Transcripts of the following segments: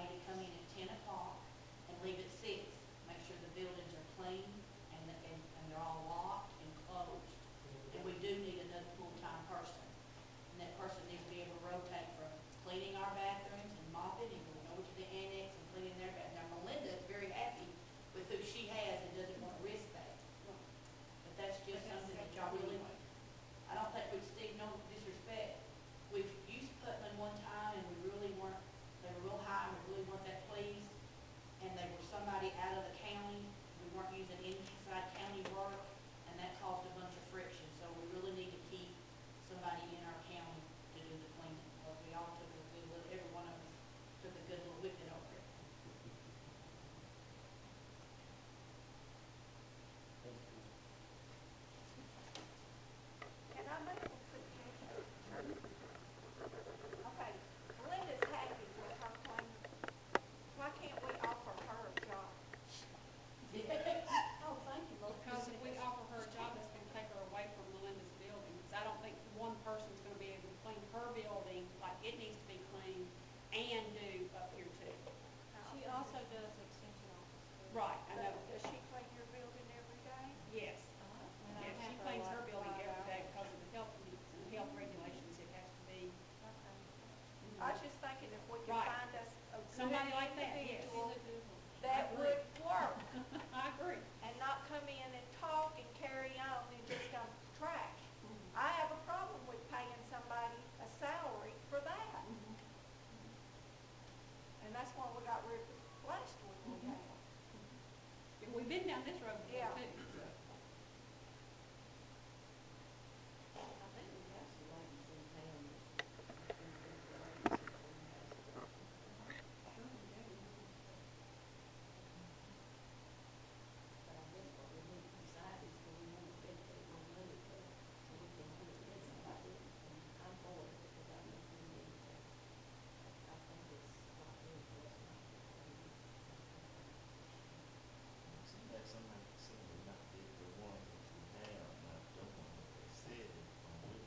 somebody to come in at 10 o'clock and leave at 6. Make sure the buildings are clean and they're all locked and closed. And we do need another full-time person. And that person needs to be able to rotate from cleaning our bathrooms and mopping and going over to the annex and cleaning their bathroom. Now, Melinda is very happy with who she has and doesn't want to risk that. But that's just something that y'all really, I don't think we'd stick no disrespect. We've used Putnam one time and we really weren't, they were real high and we really weren't that pleased. And they were somebody out of the county. We weren't using inside county work and that caused a bunch of friction. So we really need to keep somebody in our county to do the cleaning. Because we all took a good look, every one of us took a good little whipping over it. Can I make a suggestion? Okay, Linda's happy with her cleaning. Why can't we offer her a job? Oh, thank you, Lord. Because if we offer her a job, that's going to take her away from Melinda's building. So I don't think one person's going to be able to clean her building like it needs to be cleaned and do up here too. She also does extension office. Right, I know. Does she clean your building every day? Yes. And I Yes, she have her cleans her like building 5 every day hours. because of the health needs and health regulations. It has to be. Okay. I was just thinking if we could Right. find us a good Somebody like that, yes. individual She's a good one. that would work I agree. and not come in and talk and carry on and just dump trash. I have a problem with paying somebody a salary for that. And that's why we got rid of the last one we had. Yeah, we've been down this road before Yeah. too. So. I think we have some ladies in town. But I guess what we need to decide is do we want to dedicate more money to it so we can get somebody. And I'm for it because I think we need to, I think it's not good for us not to. Seems like somebody seems to not be the ones that you have, not doing what they said they're gonna do.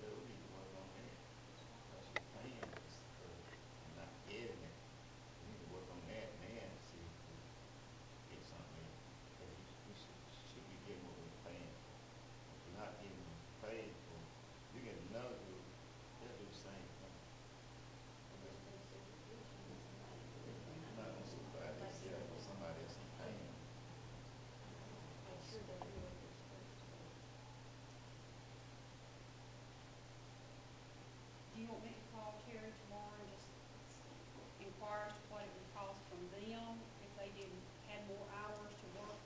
Well, we need to work on that. Because you're paying us for not getting it. We need to work on that now and see if we get something. Because we should be getting what we're paying for. If we're not getting what we're paid for, you get another group, they'll do the same thing. You're not gonna supervise yourself or somebody else is paying. Make sure they're doing this first. Do you want me to call Terry tomorrow and just inquire as to what it would cost from them if they had more hours to work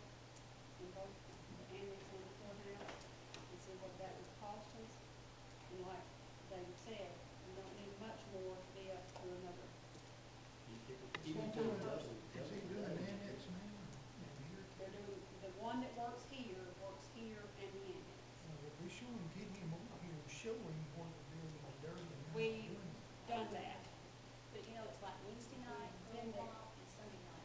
in both the annex and the courthouse and see what that would cost us? And like David said, we don't need much more to be up to another. Is he doing annex now? They're doing, the one that works here and the annex. Well, we sure can get him over here and show him what the building is dirty and how We it's doing it. done that. But you know, it's like Wednesday night, then that, and Sunday night.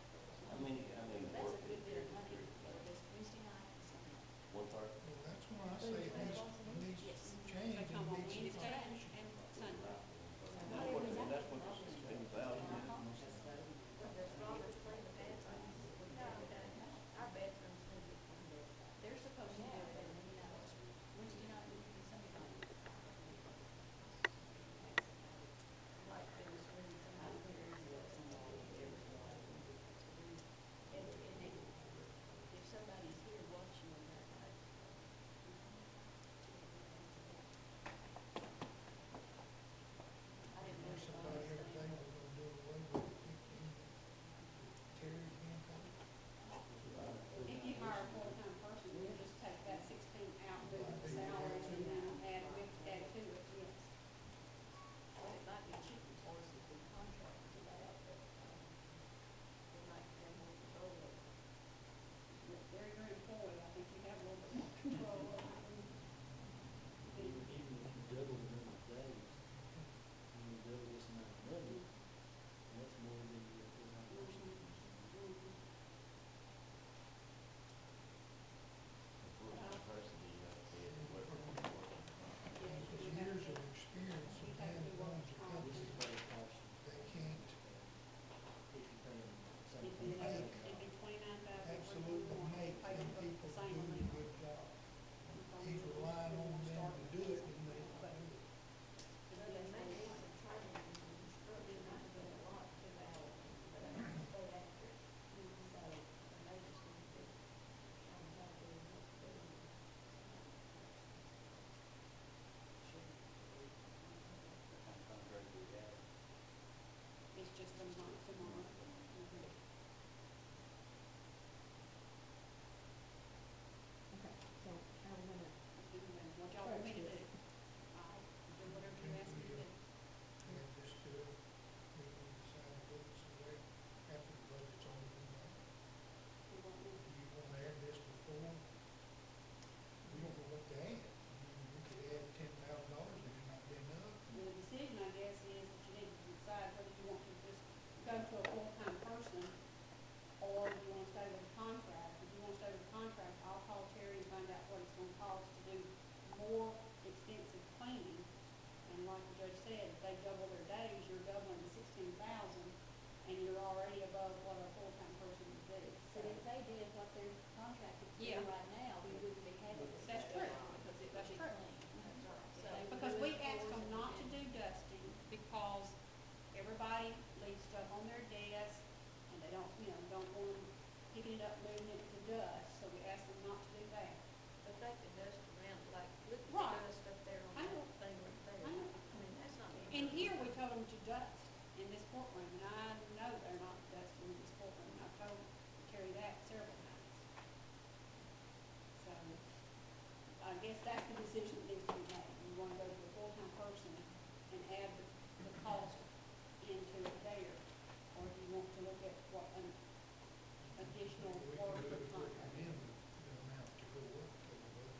How many That's a work good is bit there? of money, but it's Wednesday night and Sunday night. 1 part? Well, that's why I say it needs Yes. to change They and come on needs to Wednesday change. and Sunday. That's what this is, 10,000. There's Robert's clean the bathrooms every day. Our bathrooms need to be cleaned up. They're supposed to do it every night, Wednesday night and Sunday night. Like there was when somebody there is somebody there. And if somebody's here watching them that night. like the judge said, if they double their days, you're doubling the 16,000, and you're already above what a full-time person would do. But if they did what they're contracted to do Yeah. right now, we wouldn't be having this. That's true. Because it would That's be true. clean. That's right. So, They would because do we it asked for us them and not to then- do dusting, because everybody leaves stuff on their desk, and they don't, don't want them picking it up, moving it to dust, so we asked them not to do that. But they could dust around, like, look at Right. the dust up there on I know. that thing right there. I know. I mean, that's not being. And here, we told them to dust in this courtroom, and I know they're not dusting in this courtroom, and I've told them to carry that several times. So, I guess that's the decision that needs to be made. You wanna go to a full-time person and add the cost into it there, or do you want to look at what an additional We work could for contract? recommend the amount to go up to the budget.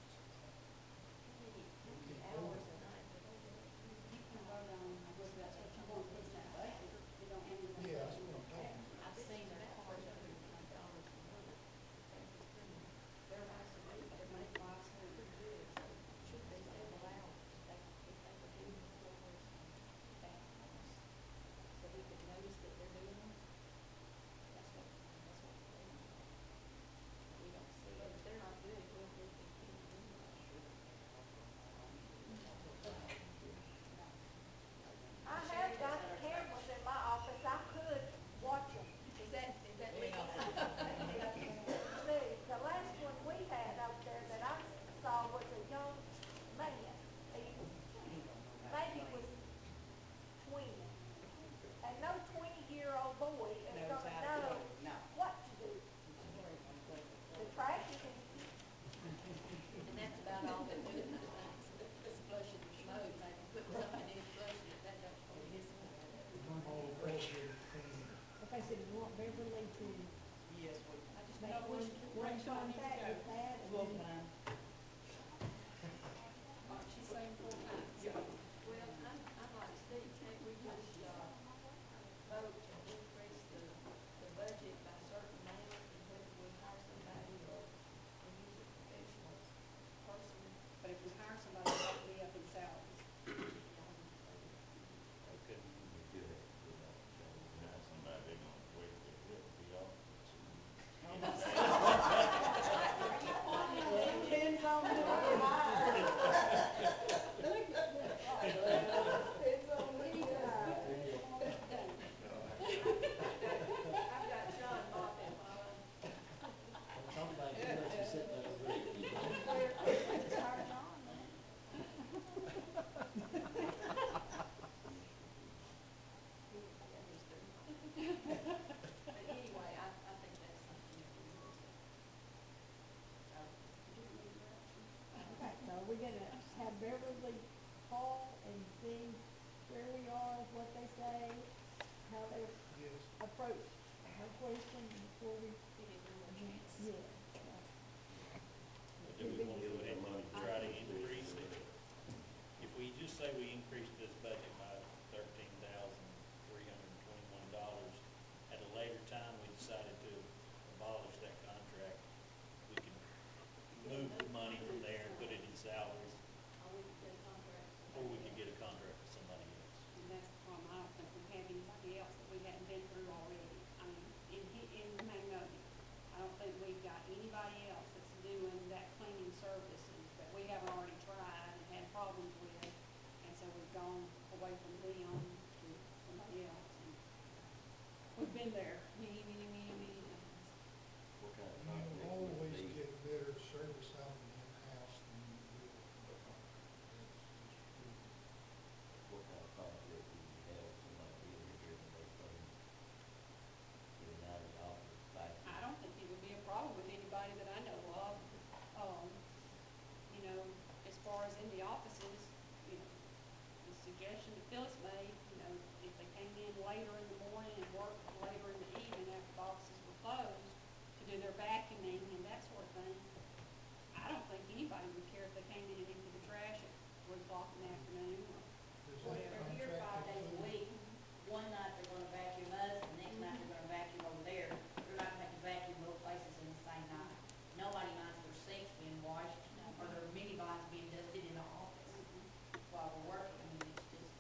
How many hours a night do they do? You can vote on whether that's what you want to put in that budget. You don't have to. Yeah, that's what I'm talking about. I've seen their About cars. $400 a month. That's just pretty, They're nice and neat, they make lots of. pretty good, so should be several hours, if they were doing the floors and bathrooms. So we could notice that they're doing them. That's what they do. We don't see it, if they're not good, we'll do it anyway. I have got cameras in my office, I could watch them. Is that legal? See, the last one we had up there that I saw was a young man. Maybe was 20. And no 20-year-old boy is gonna know what to do. The trash is empty. And that's about all they do, is flushing the smoke, they can put something in flushing it, that don't hold his. All the budget thing. Okay, so you want Beverly to Yes, we, I just make know one, which contact with that and well, then she's saying full time. Well, I'm like Steve, can't we just, vote to increase the budget by a certain amount, and whether we hire somebody or we use a professional person? But if we hire somebody, it have to be up in salaries. okay, we do that, now somebody they're gonna wait to get the office. depends on who you hire. Depends on who you hire. I've got John mopping while Somebody else is sitting there reading. But anyway, I think that's something that we need to. Okay, so we're gonna have Beverly call and see where we are, what they say, how they Yes. approach her question before we, yeah. Do we want to go ahead and try to increase it? If we just say we increased this budget by $13,321, at a later time, we decided to abolish that contract, we could move the money from there and put it in salaries, Or we could get a contract. or we could get a contract with somebody else. And that's the problem, I don't think we have anybody else that we hadn't been through already. I mean, in Magnolia, I don't think we've got anybody else that's doing that cleaning services that we haven't already tried and had problems with. And so we've gone away from them to somebody else. And we've been there many times. What kind of You contract would always it be? get better service out of the in-house than you do from the contract. That's just true. What kind of contract would you have, somebody being here and they clean, getting out of the office, back? I don't think it would be a problem with anybody that I know of. As far as in the offices, the suggestion that Phyllis made, if they came in later in the morning and worked later in the evening after the offices were closed to do their vacuuming and that sort of thing, I don't think anybody would care if they came in and emptied the trash at 3 o'clock in the afternoon or Does Well, that if they're here 5 contract days a include? week, one night they're gonna vacuum us, the next night they're gonna vacuum over there. They're not gonna have to vacuum both places in the same night. Nobody minds their sinks being washed or their minibars being dusted in the office while we're working. I mean, it's just,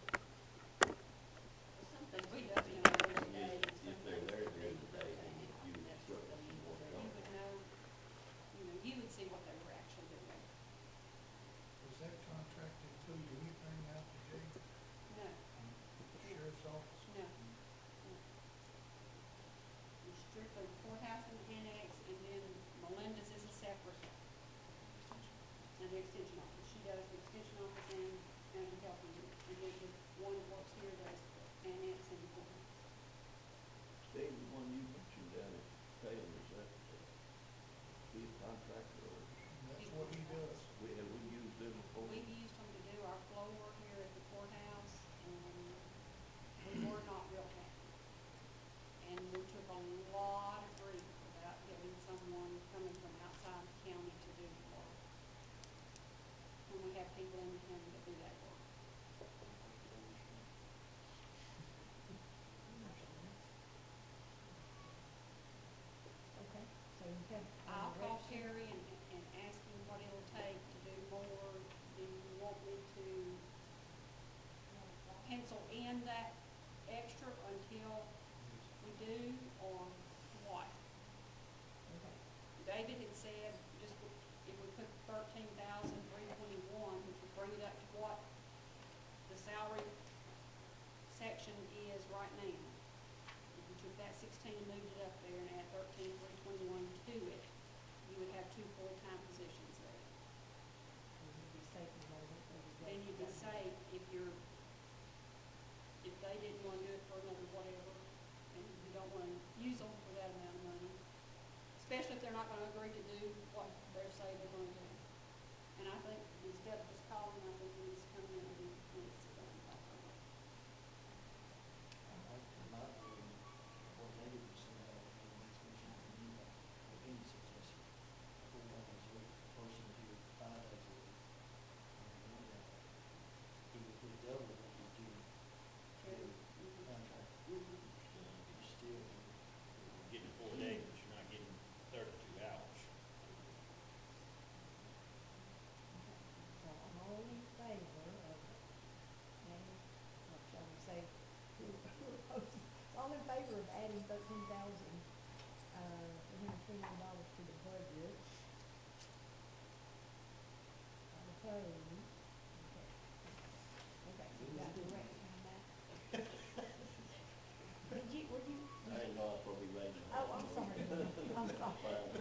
David had said, just if we put 13,321, which would bring it up to what the salary section is right now. If you took that 16 and moved it up there and add 13,321 to it, you would have 2 full-time positions there. Then you'd be safe if they didn't want to do it for another whatever, and you don't want to use them for that amount of money, especially if they're not going to agree to do what they're saying they're going to do. And I think Ms. Deb was calling, I think he needs to come in and he needs to sit down and talk to her. What David was saying, makes me think of you, any suggestion. Full-time person here 5 days a week. He would put double what he's doing. Contract. You still. You're getting 4 days, but you're not getting 32 hours. So I'm all in favor of adding, what shall we say, who opposed? All in favor of adding $13,329 to the budget. I'm opposed. Okay, so you got direction on that? Were you? I didn't know I'd probably raise it. Oh, I'm sorry. I'm sorry.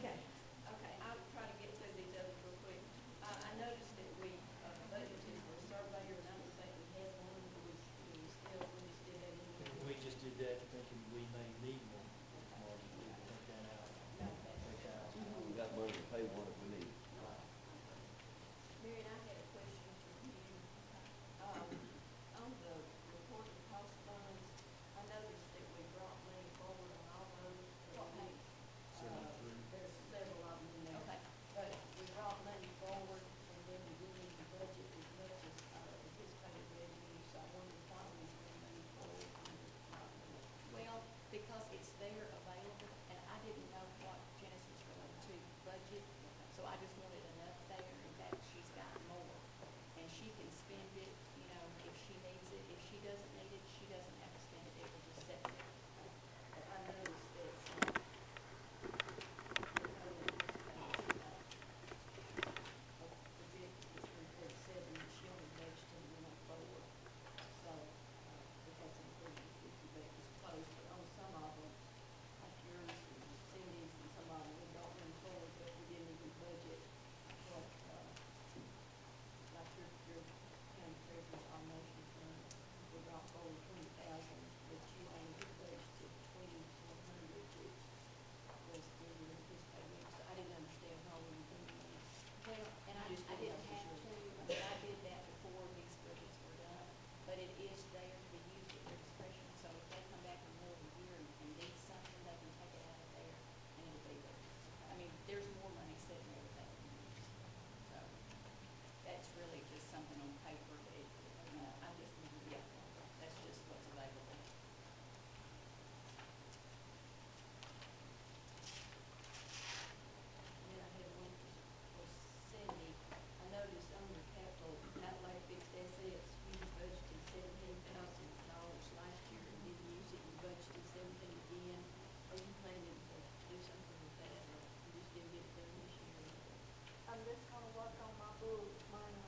Okay. Okay, I'll try to get through these others real quick. I noticed that we budgeted for a surveyor, and I don't think we had one, but we just did that anyway. We just did that thinking we may need one. Marjie, we can take that out. No, that's. Take that out. We got money to pay one if we need. Marion, I had a question for you. On the reported cost funds, I noticed that we brought money forward on all those. What page? 73. There's several of them in there. Okay. But we brought money forward, and then we didn't even budget as much as anticipated revenue, so I wondered why we bring money forward under well, because it's there available, and I didn't know what Janice was going to budget, so I just wanted enough there, in fact, she's got more. And she can spend it, you know, if she needs it. If she doesn't need it, she doesn't have to spend it, it will just sit there. But I noticed that, projected is 337, and she only budgeted 104. So, it has included 50, but it was close, but on some of them, like yours and Cindy's and some of them, we brought them forward, but we didn't even budget what, like your county treasurer's almotion fund, we brought forward 20,000, but you only budgeted 2,100, which was in your anticipated, so I didn't understand how we were doing that. Well, and I didn't have to, I mean, I did that before these budgets were done, but it is there to be used at their discretion, so if they come back in the middle of the year and need something, they can take it out of there, and it'll be there. I mean, there's more money sitting there that they can use, so that's really just something on paper that it, I just, yeah, that's just what's available. And then I had one for Cindy. I noticed under capital outlay fixed assets, you budgeted $17,000 last year and didn't use it, you budgeted 17 again. Are you planning to do something with that, or you just didn't get it done this year? I'm just gonna work on my book, mine,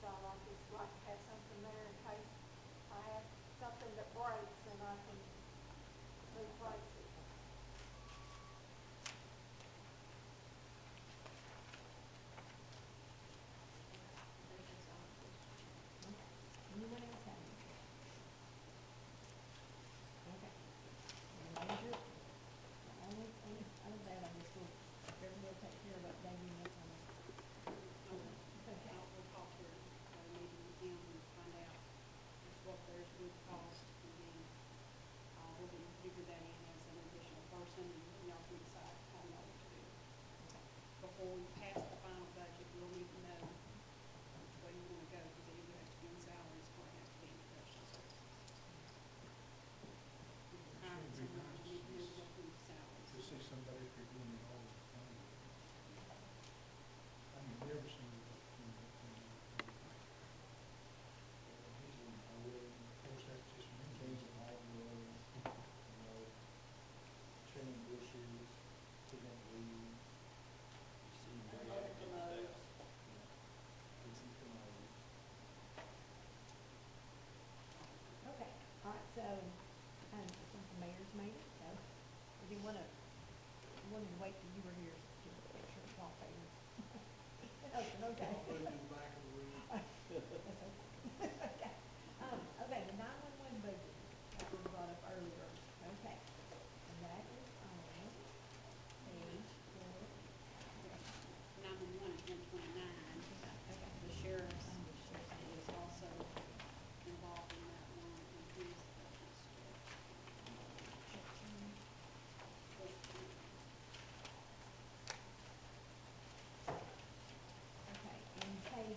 so I just like to have something there in case I have something that breaks and I can replace it. I think that's all. Okay. Anyone else have any questions? Okay. Manager, the only out of that, I just will, everybody take care of updating us on it. Okay. We'll talk to her, meeting with him and find out what theirs would cost, and then, we're gonna figure that in as a you wanna wait till you were here to make sure it's all favors. Okay. I'll put it in the back of the room. That's okay. Okay. Okay, the 911 budget, that was brought up earlier, okay. And that is on page four. 911 is 129. Okay. The sheriff's is also involved in that one, and his budget's Okay, and page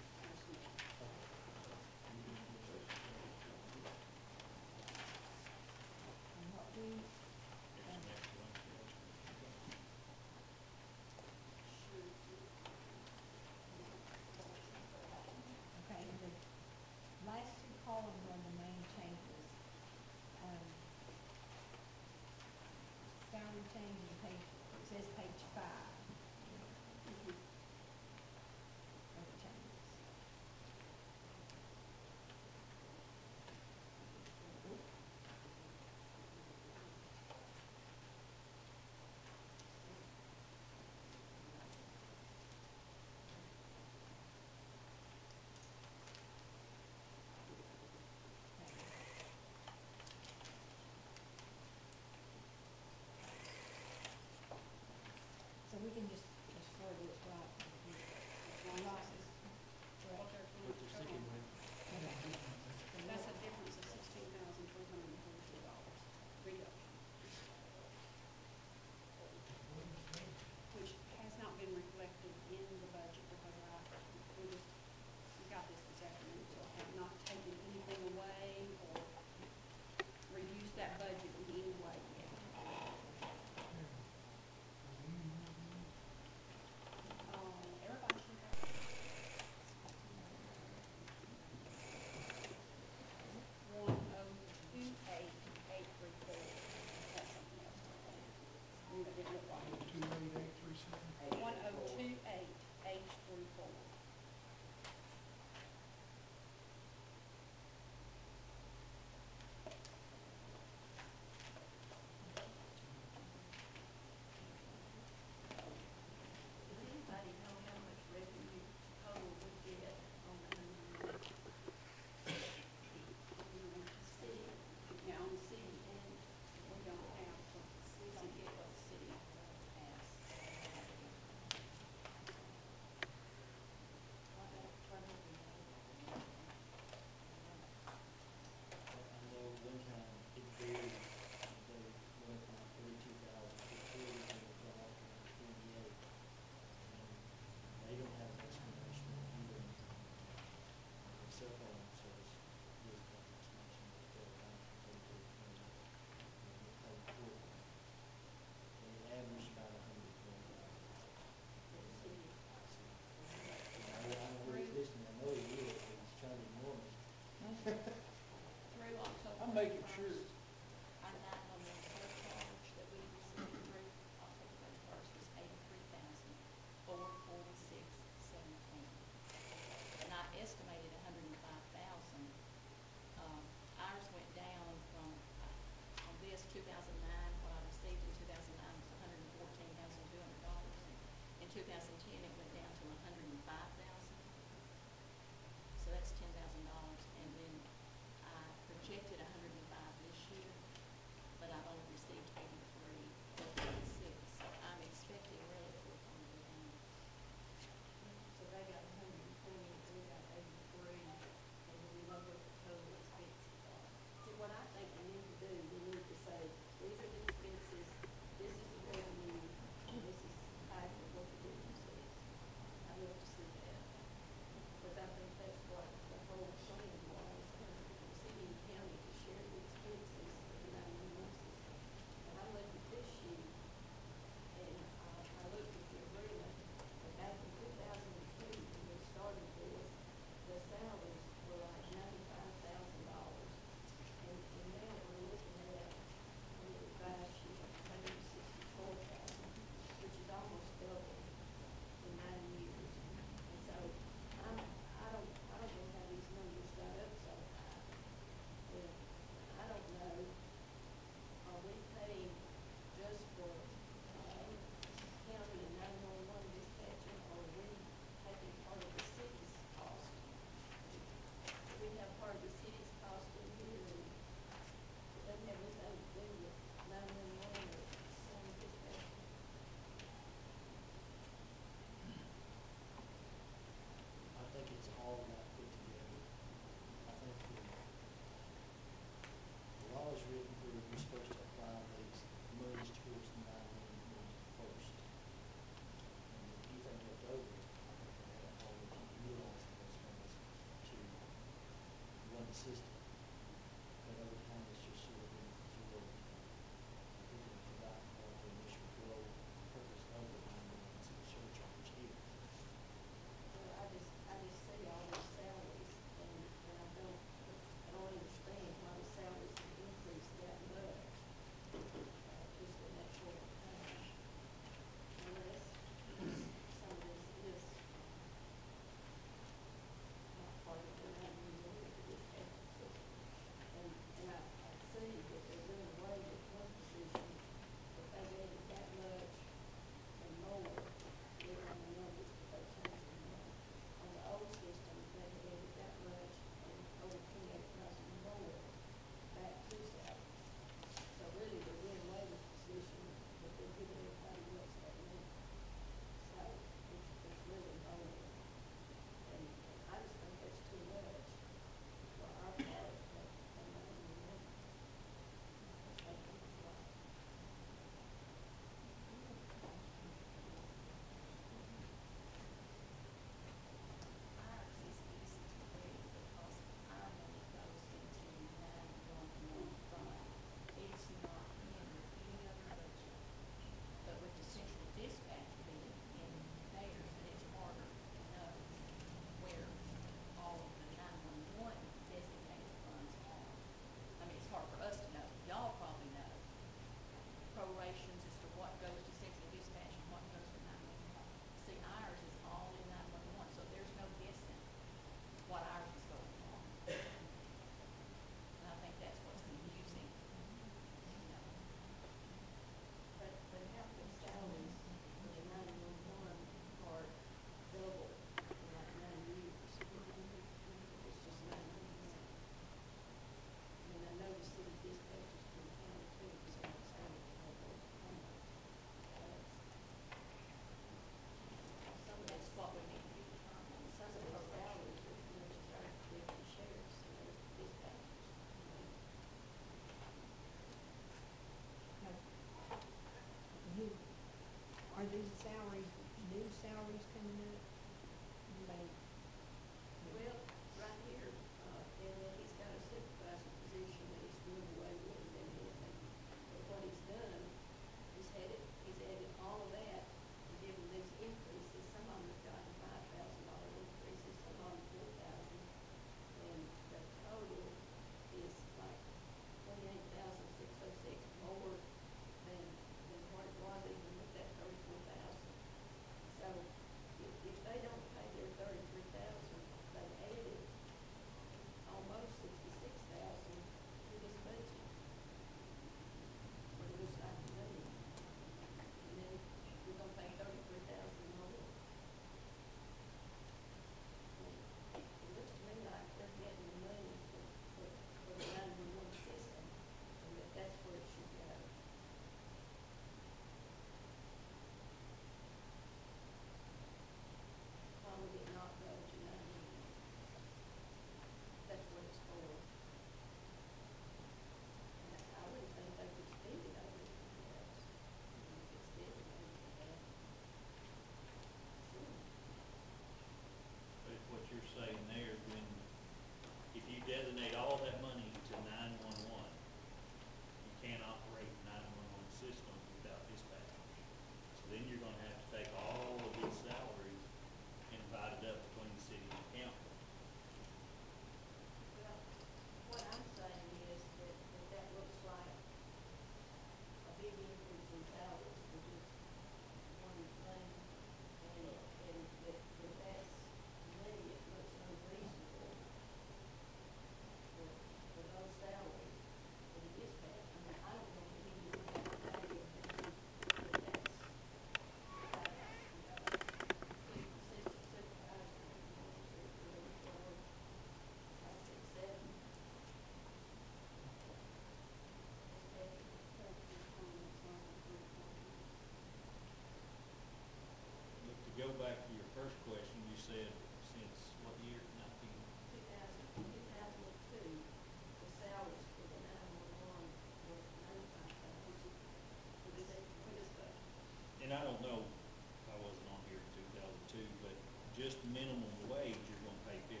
minimum wage, you're gonna pay $15,080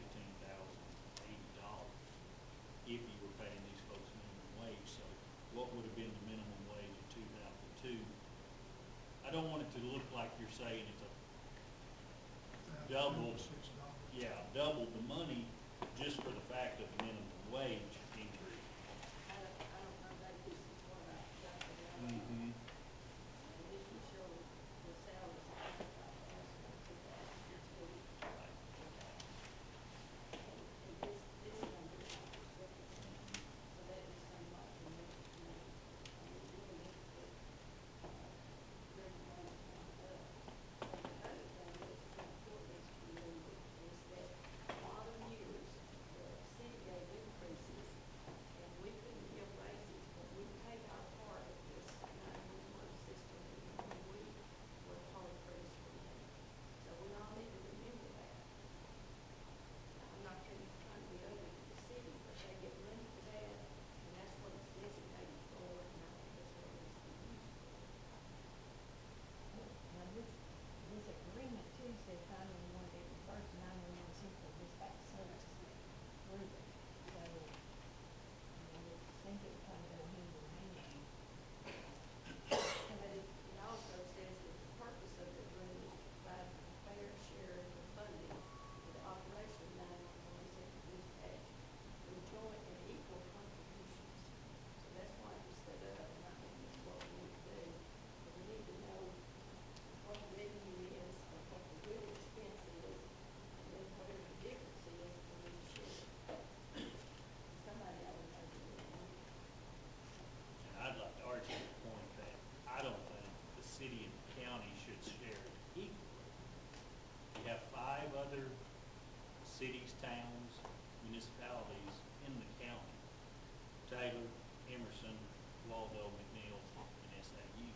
if you were paying these folks minimum wage. So what would have been the minimum wage in 2002? I don't want it to look like you're saying it's a double, $6. yeah, double the money just for the fact of the minimum wage increase. I don't know that this is what I got to know. Mm-hmm. And this will show the salaries of 25,000 and 2,000. Right. And this number is not restricted. So that is something like the next to me. I mean, we will look at, revenue money coming up. And the other thing that's important is to remember is that a lot of years, the city gave increases, and we couldn't give raises, but we paid our part of this 911 system, even when we were hard pressed for money. So we all need to remember that. I'm not trying to be ugly to the city, but they get money for that, and that's what it's designated for, and I think that's what it's used for. Now, this agreement too says 911 did refer to 911 central dispatch service through it. So, I think it would kind of go hand in hand. But it also says that the purpose of the agreement is to provide a fair share of the funding for the operation of 911 central dispatch through joint and equal contributions. So that's why it was set up, and I think that's what we need to do. But we need to know what the revenue is, or what the real expense is, and then whatever the difference is, we need to share it. Somebody ought to know the revenue. And I'd like to argue the point that I don't think the city and the county should share it equally. You have 5 other cities, towns, municipalities in the county: Taylor, Emerson, Waldo, McNeil, and SAU.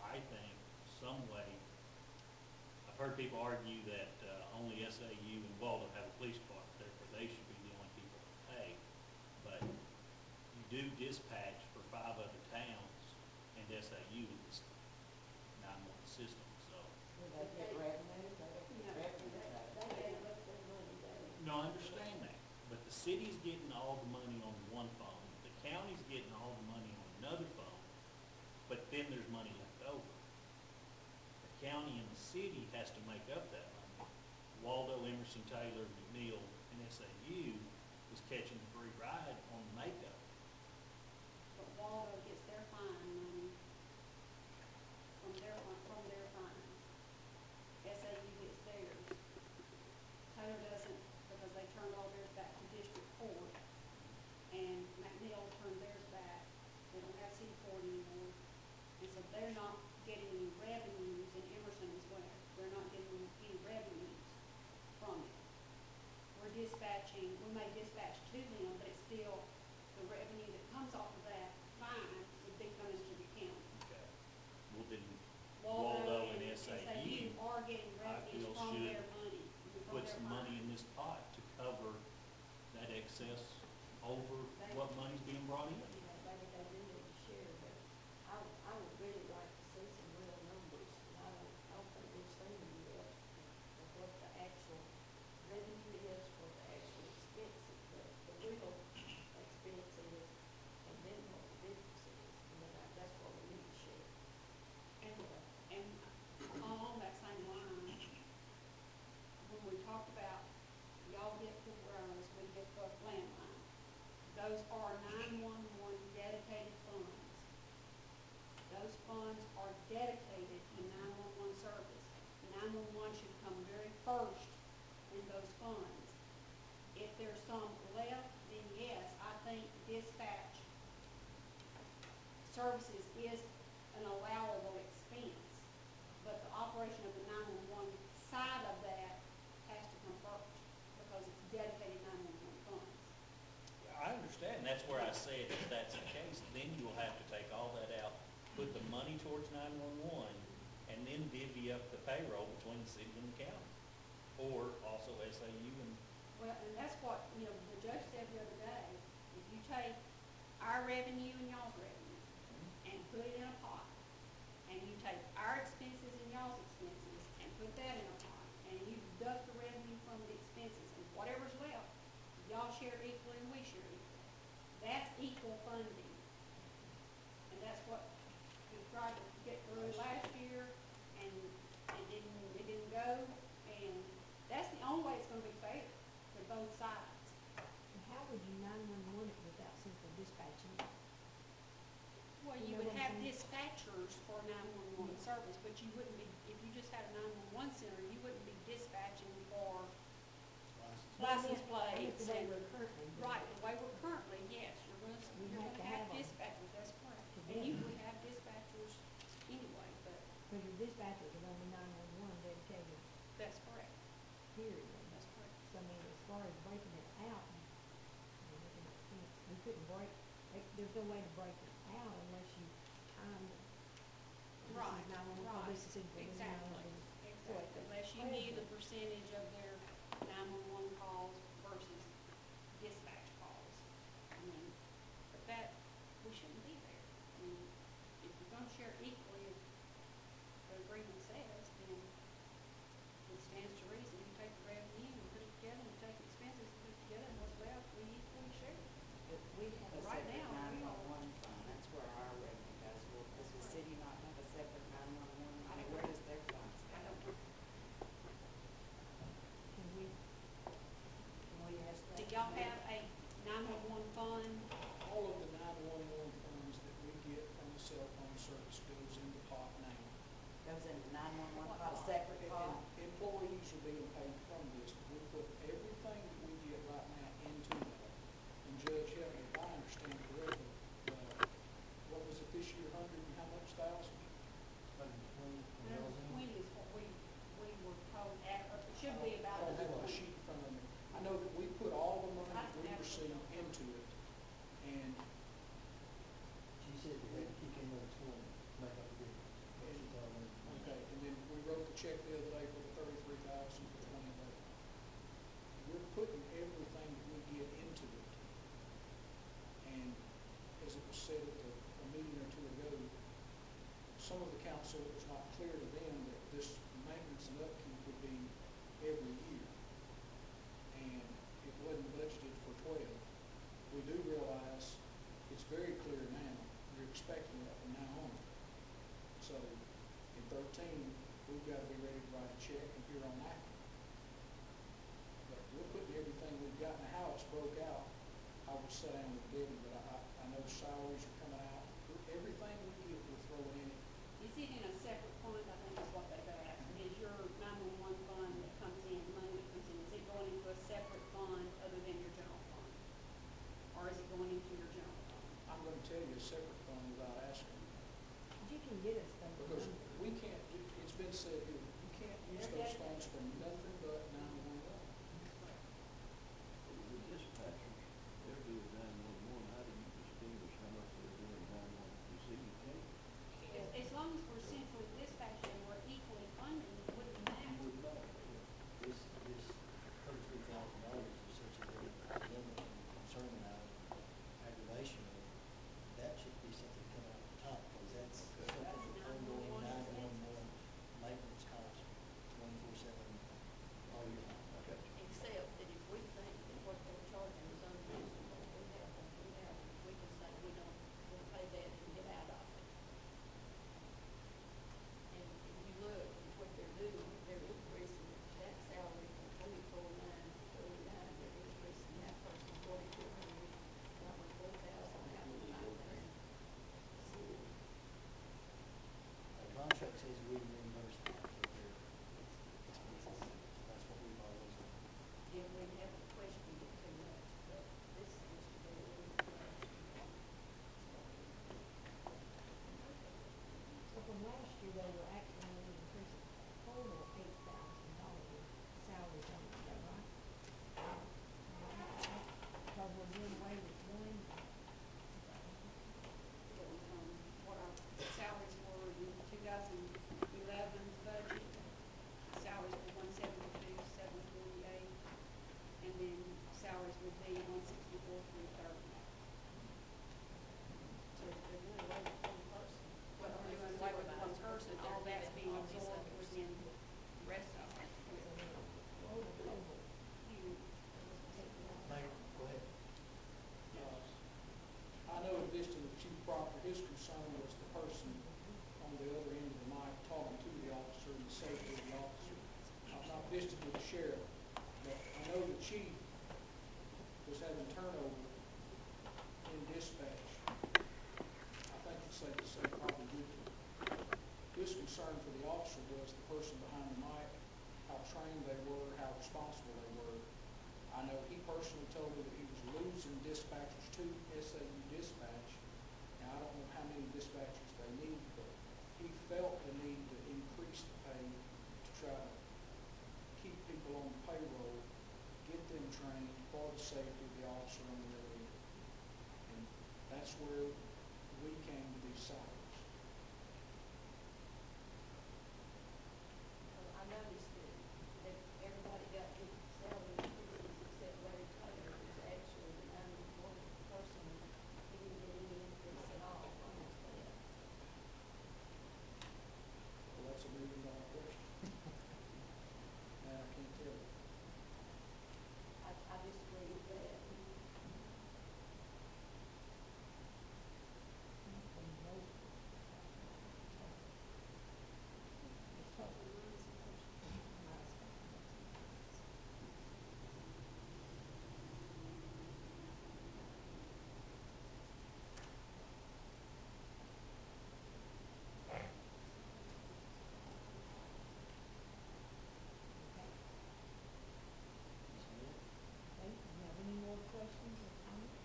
I think some way, I've heard people argue that only SAU and Waldo have a police department, therefore they should be the only people that pay. But you do dispatch for 5 other towns and SAU in this 911 system, so. They get revenue, they don't get revenue. They gave up their money, No, I understand that, but the city's getting all the money on one phone, the county's getting all the money on another phone, but then there's money left over. The county and the city has to make up that money. Waldo, Emerson, Taylor, McNeil, and SAU is catching the free ride on the makeup. But Waldo gets their fine money from their fines. SAU gets theirs. Taylor doesn't, because they turned all theirs back to district court, and McNeil turned theirs back. They don't have city court anymore, and so they're not getting any revenues, and Emerson as well. They're not getting any revenues from it. We're dispatching, we may dispatch to them, but it's still, the revenue that comes off of that fine would be coming to the county. Okay. Well, then Waldo and SAU, are getting I revenues feel from should their money. from put their some money fines. in this pot to cover that excess over what money's being brought in. You know, maybe they do need to share, but I would really like to see some real numbers. And I don't think we've seen them yet, of what the actual revenue is, what the actual expense is, the real expense is, and then what the difference is. And then that's what we need to share. And along that same line, when we talked about, y'all get the roads, we get the landline. Those are 911 dedicated funds. Those funds are dedicated to 911 service. 911 should come very first in those funds. If there's some left, then yes, I think dispatch services is an allowable expense. But the operation of the 911 side of that has to come first, because it's dedicated 911 funds. I understand, that's where I said if that's the case, then you'll have to take all that out, put the money towards 911, and then divvy up the payroll between the city and the county, or also SAU and. Well, and that's what, the judge said the other day, if you take our revenue and y'all's revenue and put it in a pot, and you take our expenses and y'all's expenses and put that in a pot, and you deduct the rest dispatchers for 911 service, but you wouldn't be, if you just had a 911 center, you wouldn't be dispatching for license plates The way and, we're currently doing right, it. the way we're currently, yes, We you're have gonna to have have 'em. dispatchers, that's correct. To And you them. would have dispatchers anyway, but Because your dispatchers are only 911 dedicated, that's correct, period. that's correct. So I mean, as far as breaking it out, it doesn't make sense. We couldn't break, there's no way to break it out unless you timed it. This is Right, 911, right, this is equal to exactly, 911. So exactly, at the unless you knew the present- percentage of their 911 calls versus dispatch calls. I mean, but that, we shouldn't be there. I mean, if you're gonna share equally, as the agreement says, then it stands to reason, you take the revenue and put it together, and you take expenses and put it together, and what's left, we equally share. But we have a Right separate now, we are- 911 fund, that's where our revenue goes. Well, does the city not have a separate 911? I mean, where does their funds I go? don't know. Can we, Can we ask that? Do y'all have a 911 fund? All of the 911 funds that we get from the cell phone service goes into pot now. Goes into 911 What pot, a pot? separate pot? Employees are being paid from this, but we put everything that we get right now into that. And Judge, help me if I understand correctly, what was it this year, 100 and how much thousand? 120 is what we were told, it should be about I don't have my 120. sheet in front of me. I know that we put all the money I that don't we have it. received into it, and She said you had to kick in another 20, make up the difference. What she told me. okay, and then we wrote the check the other day for the 33,000 for 2011. We're putting everything that we get into it. And as it was said at a meeting or two ago, some of the council, it was not clear to them that this maintenance and upkeep would be every year. And it wasn't budgeted for 12. We do realize it's very clear now, you're expecting it from now on. So in 13, we've got to be ready to write a check and here on that. But we're putting everything we've got. Now, how it's broke out, I will sit down with Debbie, but I know salaries are coming out. Everything we get, we're throwing in it. Is it in a separate fund, I think is what they've asked, is your 911 fund that comes in, money that comes in, is it going into a separate fund other than your general fund? Or is it going into your general fund? I'm going to tell you a separate fund without asking. you can get us those Because numbers. we can't, it's been said here, you can't use those funds for nothing but 911. The dispatchers, they're doing 911, how do you distinguish how much they're doing 911? You see, you can't. As long as we're centrally dispatching, we're equally funding, it wouldn't matter. Would not. This $33,000 is such a big limit and concern now, aggravation of, that should be something coming out the top, because that's something that ongoing 911 maintenance costs 24/7 all year long. person behind the mic, how trained they were, how responsible they were. I know he personally told me that he was losing dispatchers to SAU Dispatch. Now, I don't know how many dispatchers they need, but he felt the need to increase the pay to try to keep people on the payroll, get them trained for the safety of the officer on the other end. And that's where we came to these salaries. Well, I noticed that everybody got good salary increases except Larry Taylor, who's actually the unemployed person. He didn't get any increase at all on his pay. Well, that's a $1 million question. And I can't tell you. I disagree with that. Okay, do you have any more questions or comments?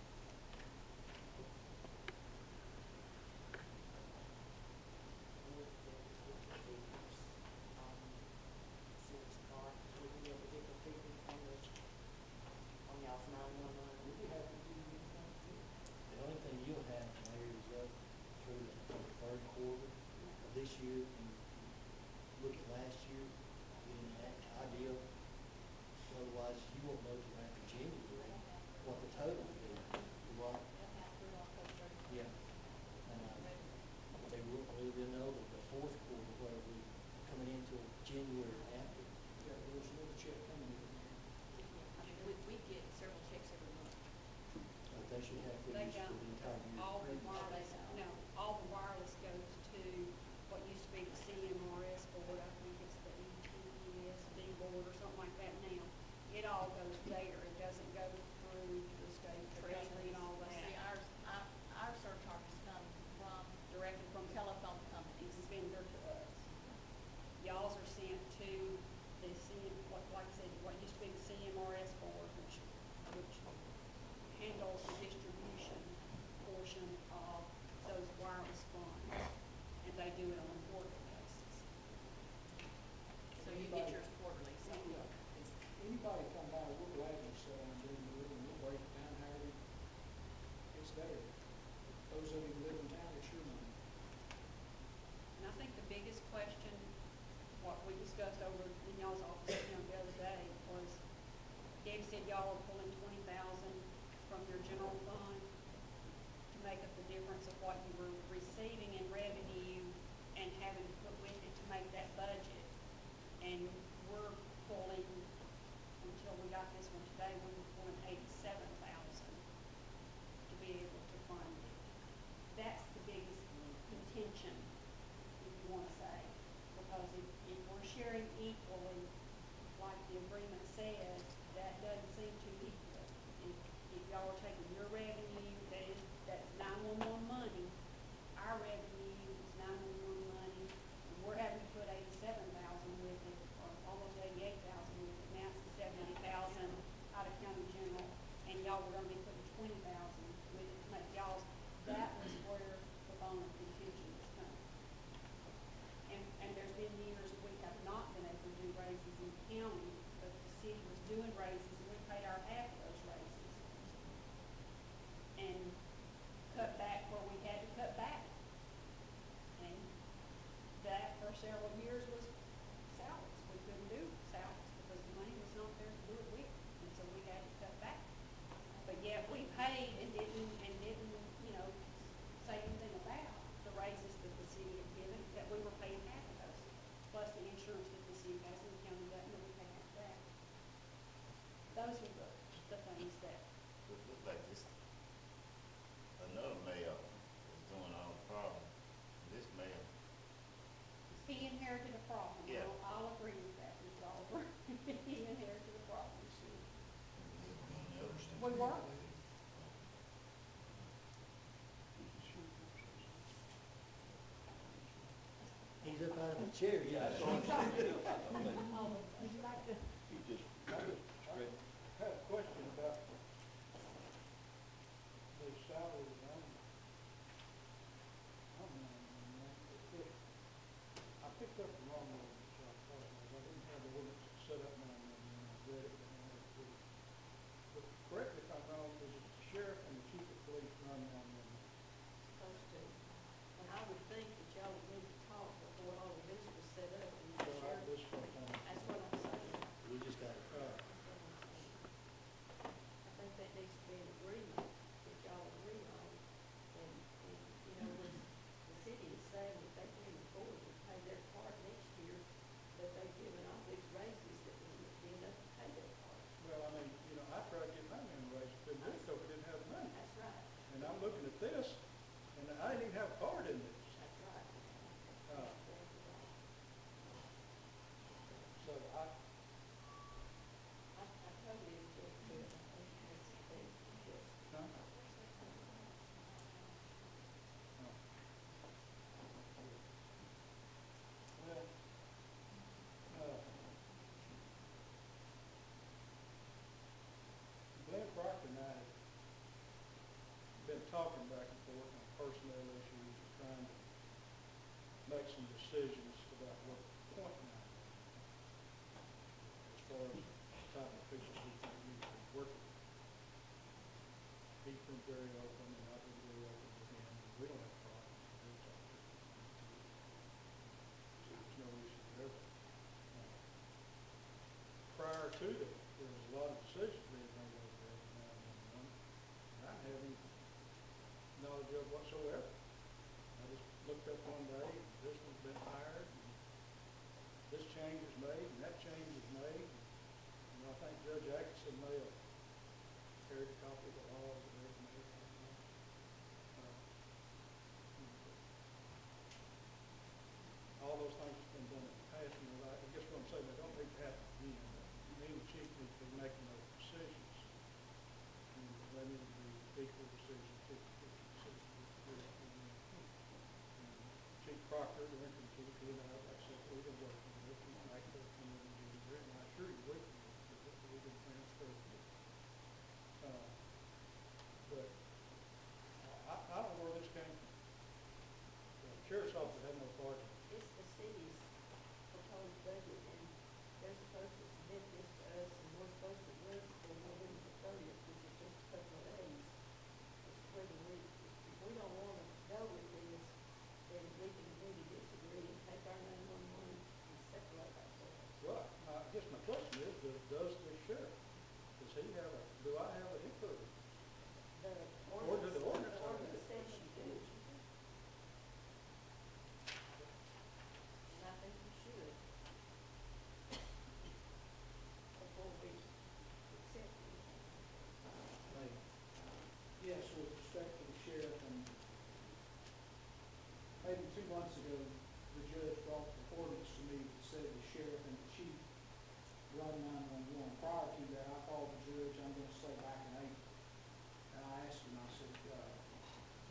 We'd be happy to give you anything to do. The only thing you'll have, Mayor, is up through the third quarter of this year, and look at last year, getting an idea. Otherwise, you won't know till after January what the total will be. Right? Yeah. They won't really know that the fourth quarter, where we coming into January after. Yeah, there's another check coming in. I mean, we get several checks every month. They should have They figures for got the entire year. all the wireless, no, all the wireless goes to what used to be the CMRS board, I think it's the ETSD board or something like that now. It all goes there, it doesn't go through the state treasury and all See, that, our surcharges come from directly from telephone companies. vendor to us. Y'all's are sent to the like I said, what used to be the CMRS board, which handles the distribution portion of those wireless funds, and they do it on a quarterly basis. So you get yours quarterly, so Yeah. it's, Anybody come by, we're glad to sit down and do the room, we'll break it down, however, it's there. Those of you who live in town, it's your money. And I think the biggest question, what we discussed over in y'all's office, the other day, was Gabe said y'all are pulling 20,000 from your general fund to make up the difference of what you were receiving in revenue and having to put with it to make that budget. And we're pulling, until we got this one today, we were pulling 87,000 to be able to fund it. That's the biggest contention, if you want to say, because if we're sharing equally, like the agreement says, that doesn't seem too equal. If y'all are taking your revenue, that's 911 money, our revenue is 911 money, and we're having to put 87,000 with it, or almost 88,000 with it, now it's 70,000 out of county general, and y'all were gonna be putting 20,000 with it to make y'all's, that was where the bone of contention was coming. And there's been years we have not been able to do raises in the county, but the city was doing raises, and we paid our half of those raises. And cut back where we had to cut back. And that for several years was salaries. We couldn't do salaries because the money was not there to do it with, and so we had to cut back. But yet we paid and didn't, say anything about the raises that the city had given, that we were paying half of those, plus the insurance that the city has in the county doesn't, we pay half of that. Those are the things that, It looks like this, another mayor is doing all the problem. This mayor, he inherited a problem. Yeah. I'll agree with that, Mr. Oliver. He inherited a problem. We were. He's up out of his the chair, yeah. That's all I'm saying. Would you like to? You just, I had a question about the salary range. I picked up the wrong ordinance, so I apologize. I didn't have the ordinance set up now, and when I read it, and I had it through. But correct me if I'm wrong, is it the sheriff and the chief of police run 911? Supposed to. And I would think that y'all would need to talk before all of this was set up. And So the I, sheriff- this one, That's what I'm saying. We just got it. That's what I'm saying. I think that needs to be an agreement that y'all agree on. And, you know, the city is saying that they can't afford to pay their part next year, but they've given all these raises that wouldn't be enough to pay their part. well, I mean, you know, I tried to get my man raised, couldn't do it because we didn't have the money. That's right. And I'm looking at this, and I didn't even have a part in this. That's right. Uh, That's exactly right. So I, I totally object to it. I think that's just. no? Well, Blair and I have been talking back and forth on personnel issues and trying to make some decisions about what point now, as far as the type of officials we think we need to be working with. He's been very open, and I've been very open with him, and we don't have problems, and he'll talk to us. So there's no issue there. Prior to that, there was a lot of decisions being made over there in 911, and I didn't have any knowledge of whatsoever. I just looked up one day, and this one's been hired, and this change is made, and that change is made. And I think Judge Atkinson may have carried a copy of the laws and everything. All those things have been done in the past, you know, I guess what I'm saying, they don't need to happen again. Me and the chief need to be making those decisions. And they need to be equal decisions, 50-50 decisions. Chief Proctor, the interim chief, he and I, like I said, we've been working with him, Mike Loe, and I assure you, we can, we've been transferred. But I don't know where this came from. The sheriff's office had no part in it. It's the city's proposed budget, and they're supposed to submit this to us, and we're supposed to vote for November the 30th, which is just a couple of days. It's whether if we don't want to go with this, then we can agree to disagree and take our 911 and separate ourselves. Well, I guess my question is, does the sheriff, do I have an input? The Or do the ordinance the have ordinance it? says you do. And I think you should. Before we accept anything. Yes, with respect to the sheriff, and maybe 2 months ago, the judge brought the ordinance to me that said the sheriff and the chief run 911. Prior to that, I called the judge, I'm gonna say back in April, and I asked him, I said,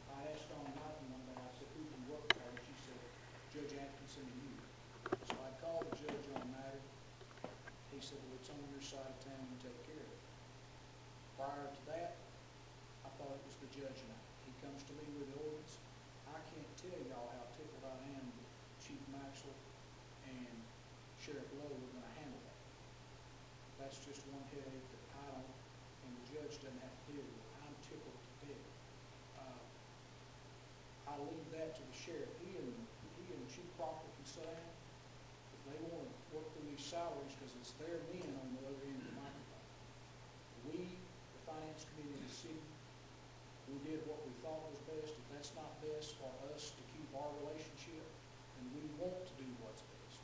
I asked on the night one day, I said, who do you work for? And she said, Judge Atkinson and you. So I called the judge on the matter. He said, well, it's on your side of town, you take care of it. Prior to that, I thought it was the judge and I. He comes to me with the ordinance. I can't tell y'all how tickled I am that Chief Maxwell and Sheriff Lowe are gonna handle that. That's just one headache that I don't, and the judge doesn't have to deal with. I'm tickled to death. I leave that to the sheriff. He and Chief Proctor can sit down. If they want to work through these salaries, because it's their men on the other end of the microphone. We, the finance committee of the city, we did what we thought was best. If that's not best for us to keep our relationship, then we want to do what's best.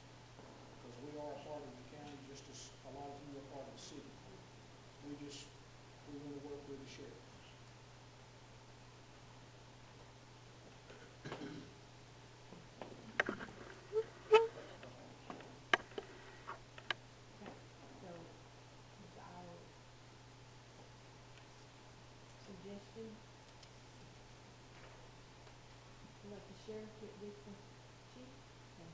Because we are a part of the county, just as a lot of you are part of the city. We want to work with the sheriff. So, is our suggestion, let the sheriff get with the chief and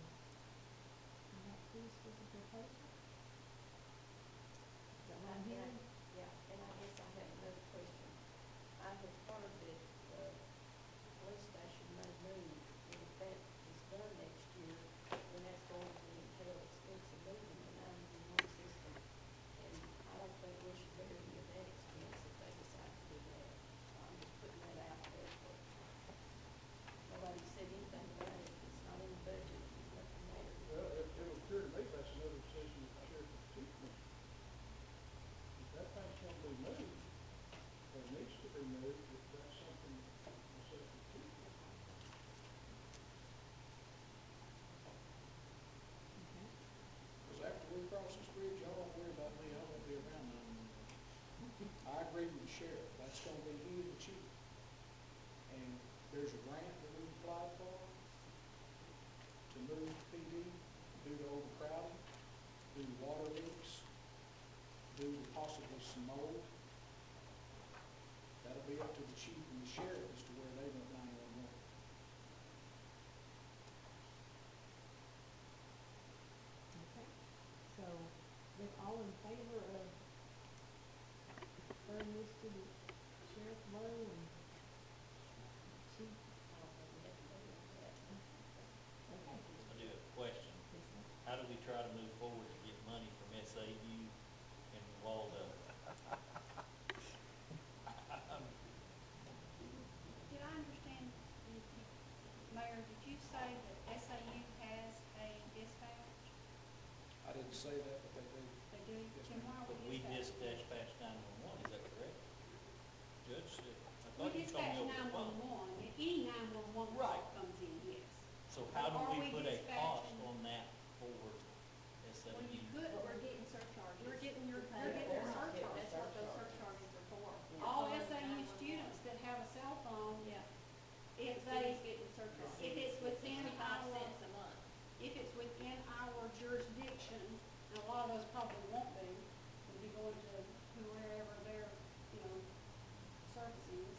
this was a proposal? Is that what I'm hearing? Yeah, and I guess I have another question. I have heard that the police station may move, and if that is done next year, then that's going to entail expense of moving the 911 system. And I don't think we should bear any of that expense if they decide to do that. So I'm just putting that out there for, nobody said anything about it. It's not in the budget, there's nothing there. Well, it'll appear to me that's another decision that the sheriff and chief makes. If that thing's gonna be moved, or needs to be moved, if that's something that myself and chief will. Okay. Because after we cross this bridge, y'all don't worry about me, I won't be around no more. I agree with the sheriff, that's gonna be he and the chief. And there's a grant that we applied for to move PD due to overcrowding, due to water leaks, due to possibly some mold. That'll be up to the chief and the sheriff as to where they want 911. Okay, so they're all in favor of referring this to the Sheriff Lowe and Chief? I don't think we have to vote on that. Okay. I do have a question. Yes, sir. How do we try to move forward to get money from SAU and Waldo? Did I understand, Mayor, did you say that SAU has a dispatch? I didn't say that, but they do. They do? Yes, Then ma'am. why are But we we dispatching? dispatch 911, is that correct? Judge said, I We thought you told dispatch me over the phone. 911, and any 911 call Right. comes in, yes. So how do Are we we put a cost dispatching- on that for SAU? Well, you could, But we're getting surcharges. you're getting your, Yeah, you're getting their we're not getting surcharge, that's what those surcharges. surcharges are for. Yeah. All For SAU 911. students that have a cell phone, Yeah. if The they, city's getting surcharges. if it's within 65 our, cents a month. if it's within our jurisdiction, and a lot of those probably won't be, will be going to whoever their, service is.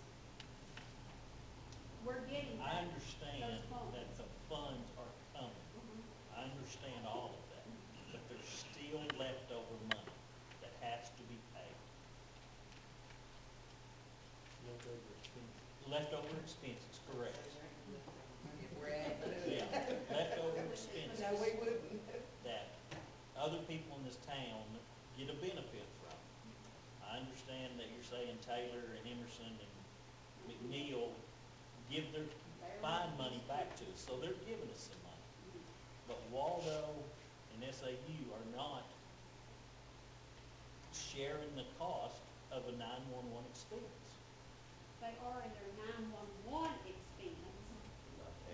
We're getting I that. understand Those funds. that the funds are coming. Mhm. I understand all of that, but there's still leftover money that has to be paid. Leftover expenses. Leftover expenses, correct. We're at, Yeah, leftover expenses. no, we wouldn't. That other people in this town get a benefit from. I understand that you're saying Taylor and Emerson and McNeil give their fine money back to us, so they're giving us some money. But Waldo and SAU are not sharing the cost of a 911 expense. They are in their 911 expense,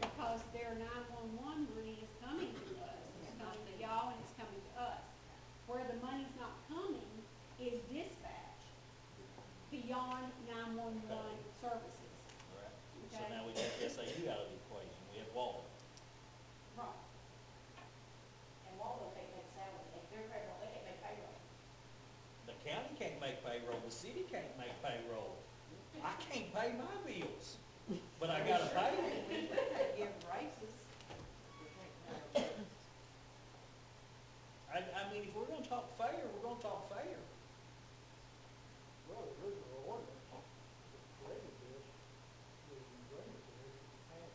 because their 911 money is coming to us. It's coming to y'all and it's coming to us. Where the money's not coming is dispatch beyond 911 services. All right? So Okay. now we take SAU out of the equation, we have Waldo. Right. And Waldo can't make salary, their payroll, they can't make payroll. The county can't make payroll, the city can't make payroll. I can't pay my bills, but I gotta pay them. We could give raises. I mean, if we're gonna talk fair, we're gonna talk fair. Well, the original ordinance, that created this, was in agreement with everything we had.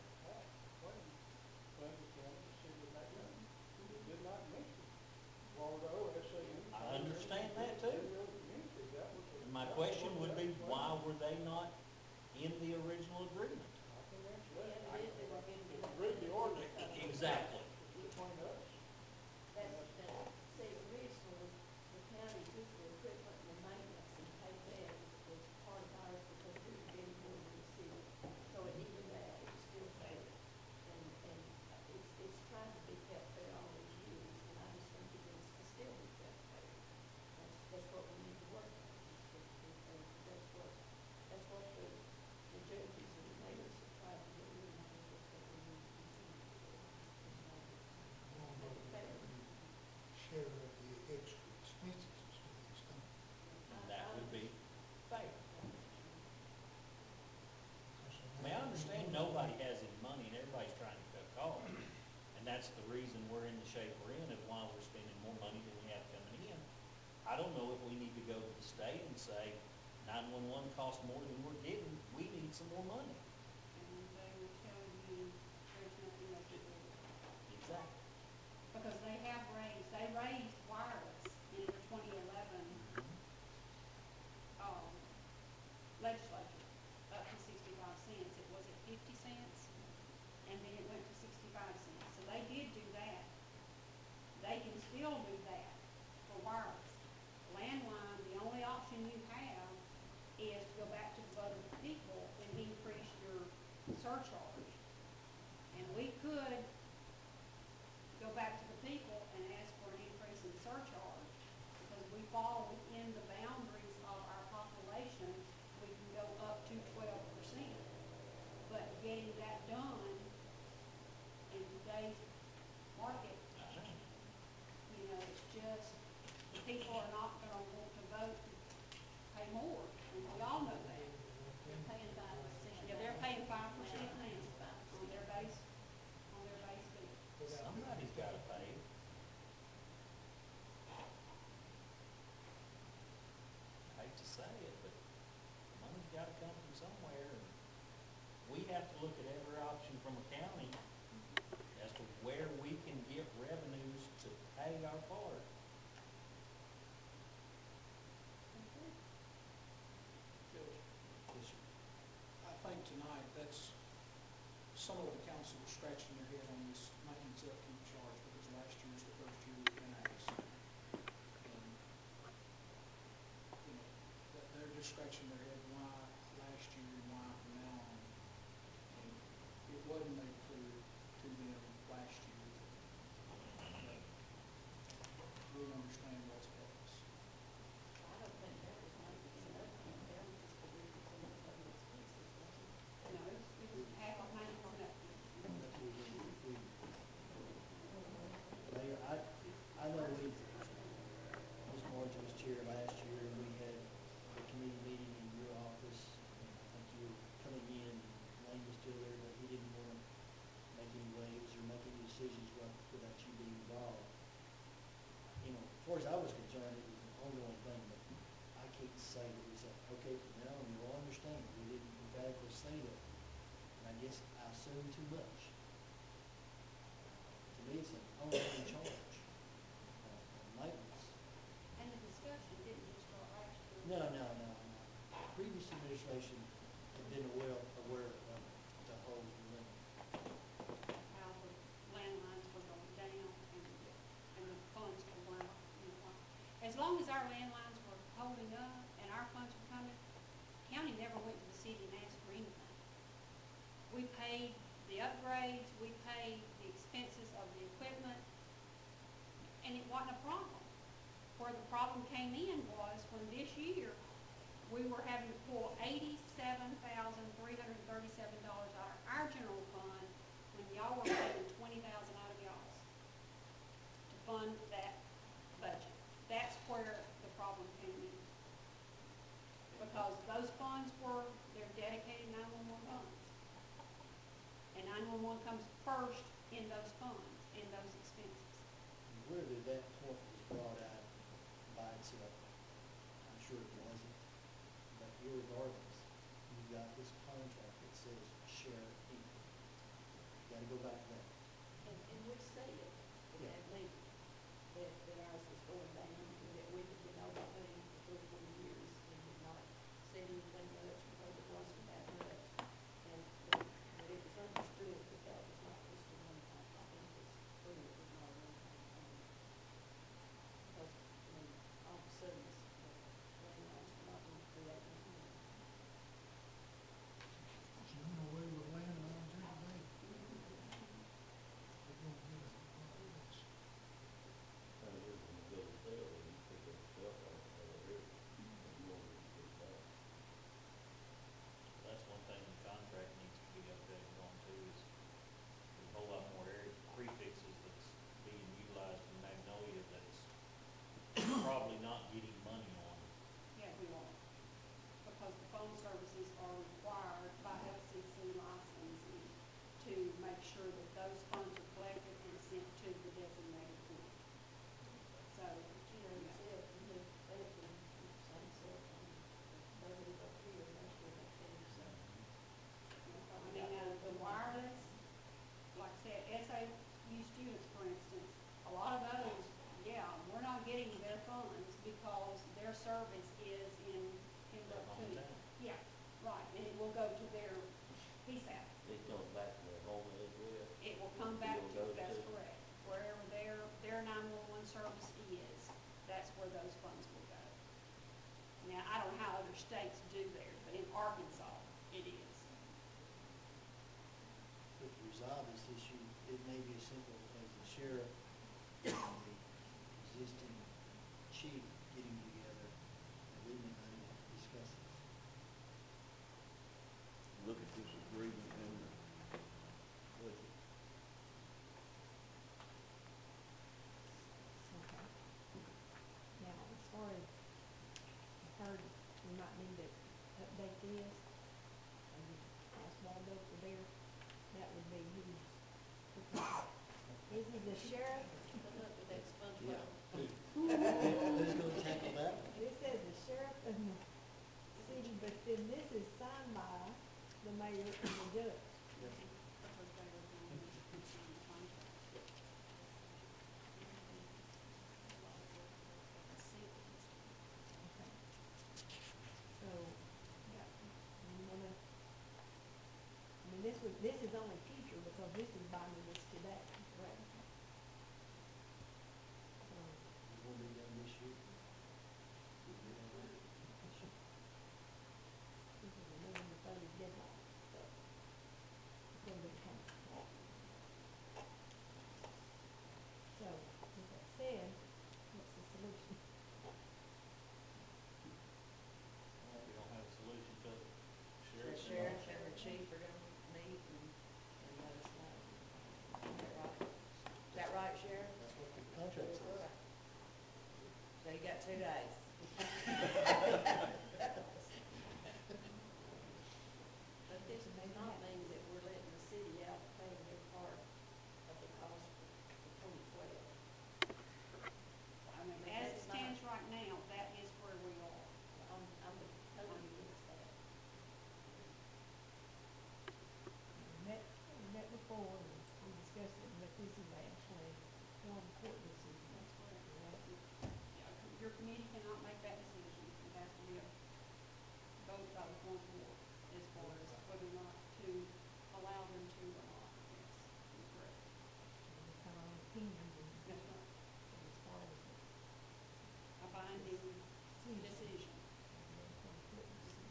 I don't know if we need to go to the state and say, 911 costs more than we're getting, we need some more money. And they will tell you there's nothing they can do. Exactly. Because they raised wireless in the 2011 legislature up to 65 cents. It was at 50 cents, and then it went to 65 cents. So they did do that. They can still do that for wireless. Landline, the only option you have is to go back to the vote of the people and increase your surcharge. And we could go back to the people and ask for an increase in surcharge, because we fall within the boundaries of our population. We can go up to 12%. But getting that done in today's market, you know, it's just, the people are not gonna want to vote to pay more, and we all know that. They're paying 5%. Yeah, they're paying 5% now on their base fee. Somebody's gotta pay it. I hate to say it, but money's gotta come from somewhere, and we have to look at every option from a county as to where we can get revenues to pay our part. Judge, Yes, sir. I think tonight, that's, some of the council was scratching their head on this maintenance upkeep charge, because last year's the first year we've been asked. And, you know, they're just scratching their head why last year and why from now on. And it wasn't made clear to them last year that we understand what's happened. I don't think that was maintenance and upkeep, that was just the reason some of the other expenses, wasn't it? No, it was half of maintenance and upkeep. Mayor, I know Ms. Marjie was chair last year, and we had a committee meeting in your office. And I think you were coming in, Lane was still there, but he didn't want to make any waves or make any decisions without you being involved. You know, as far as I was concerned, it was an ongoing thing, but I can't say that it was like, okay, from now on, you'll understand. We didn't emphatically say that. And I guess I assumed too much. To me, it's an ongoing charge, maintenance. And the discussion didn't just start last year. No. Previous administration had been aware of the whole limit. How the landlines were going down and the funds were going up, you know. As long as our landlines were holding up and our funds were coming, county never went to the city and asked for anything. We paid the upgrades, we paid the expenses of the equipment, and it wasn't a problem. Where the problem came in was when this year, we were having to pull $87,337 out of our general fund when y'all were paying $20,000 out of y'all's to fund that budget. That's where the problem came in. Because those funds they're dedicated 911 funds. And 911 comes first in those funds, in those expenses. Whether that point was brought out by itself, I'm sure it wasn't, but irregardless, you've got this contract that says share equal. You gotta go back to that. And we said at that meeting that ours was going down, and that we had been overpaying for 3 or 4 years and had not said anything much because it wasn't that much. And that it was understood that that was not just a one-time, I think it was true, it was not a one-time thing. Because, I mean, all of a sudden, the landlines were not going to create any money. You know where we're landlines every day. They're gonna get a this. Kind of is when you go to sell, and you pick up stuff off of there, and you want to get back. students, for instance, a lot of those, yeah, we're not getting their funds because their service is in Timbuktu. Hometown. Yeah, right, and it will go to their PSAP. It comes back to their home address. It will come back It'll to, go that's to- correct, wherever their 911 service is, that's where those funds will go. Now, I don't know how other states do theirs, but in Arkansas, it is. But to resolve this issue, it may be as simple as the sheriff and the existing chief getting together and leaving it and discuss this. Look at this agreement in the budget. Okay. Now, as far as I've heard, we might need to update this, and just ask Waldo for their, that would be who's, is he the sheriff? Look at that sponge Yeah. bubble. Who's gonna tackle that? This says the sheriff and the city, but then this is signed by the mayor and the judge. Yes. Because they were going to sign the contract. Okay. So, yeah, you wanna, I mean, this is only future because this is binding us today, correct? So, It won't be done this year. this is a minimum 30 deadline, so it's gonna be coming. So, with that said, what's the solution? We don't have a solution till the The sheriff. sheriff and the chief are gonna meet and let us know. Is that right, Sheriff? That's what the contract says. So you got 2 days. But this does not mean that we're letting the city out paying their part of the cost for 2012. I mean, as it stands right now, that is where we are. I'm totally against that. We met before, and we discussed it, but this is actually one court decision. That's correct. Right? Yeah, your committee cannot make that decision. It has to be a vote by the full board as far as whether or not to allow them to or not. Yes, you're correct. It's kind of an opinion, and That's right. as far as A binding the decision. one court decision.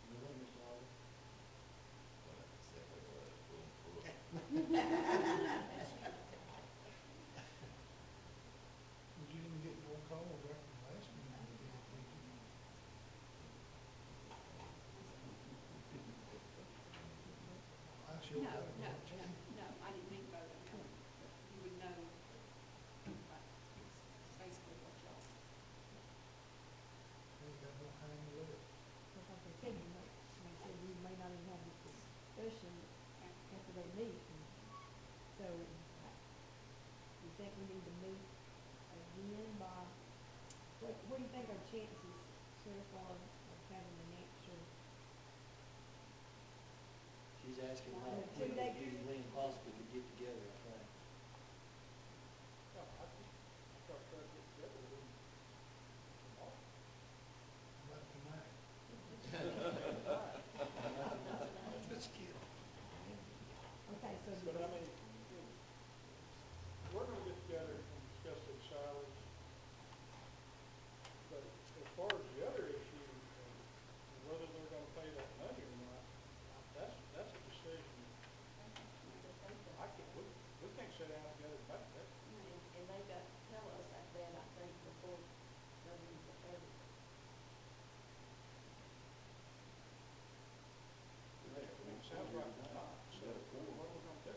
You know what, Mr. Oliver? Well, that's exactly what I was going for. Did you even get more calls after the last meeting? Than you did, did you? I No, sure no, got no, one. no, I didn't think vote on it. You would know, basically what y'all. They got no hang left. Because like I said, they said we may not even have this discussion after they meet. And so, you think we need to meet again by, what do you think our chances, Sheriff, are of having an answer? She's asking how Well, quickly two-day you period. and Lynn possibly could get together, I think. No, I think, try to get together with them tomorrow. About tonight. Just kidding. Okay, so. But I mean, we're gonna get together and discuss the salaries. But as far as the other issue, whether they're gonna pay that money or not, that's a decision. I can't, we can't sit down together and make that. And they've got to tell us that, I think, before November the 30th. It sounds like it's not, so what are we gonna do?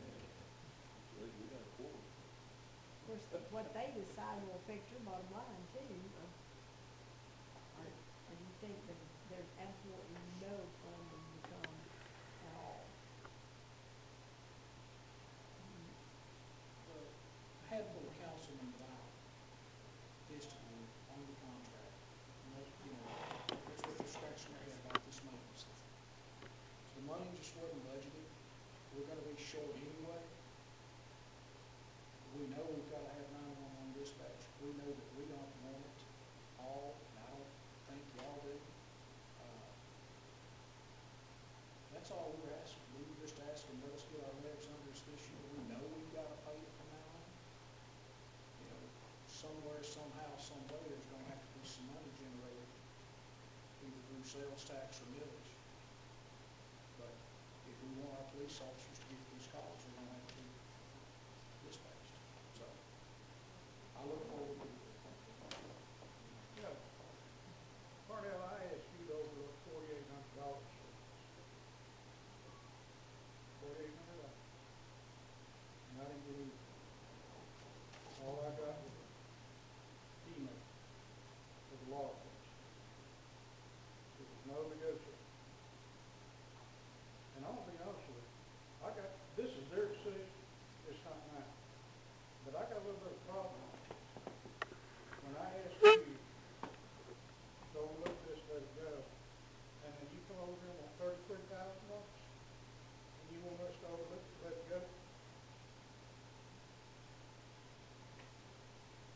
We got a quorum. Of course, what they decide will affect your bottom line too. Or do you think that there's absolutely no funding to come at all? The handful of councilmen that I visited with on the contract, and they, that's what they're scratching their head about this maintenance thing. So the money just wasn't budgeted, we're gonna be short anyway. We know we've gotta have 911 dispatch. We know that we don't want it all, and I don't think y'all do. That's all we're asking. We were just asking, let us get our legs under us this year. We know we've gotta pay it from now on. You know, somewhere, somehow, some way, there's gonna have to be some money generated, either through sales tax or millage. But if we want our police officers to get these calls, we're gonna have to be dispatched. So, I look forward to it. Yeah. Parnell, I asked you to overlook $4,800. $4,800. And I didn't get any. All I got was email for the law enforcement. There was no negotiation. And I'm gonna be honest with you, this is their decision, it's not mine. But I got a little bit of problem when I asked you to overlook this, let it go, and then you come over here and want $33,000, and you want us to overlook it, let it go.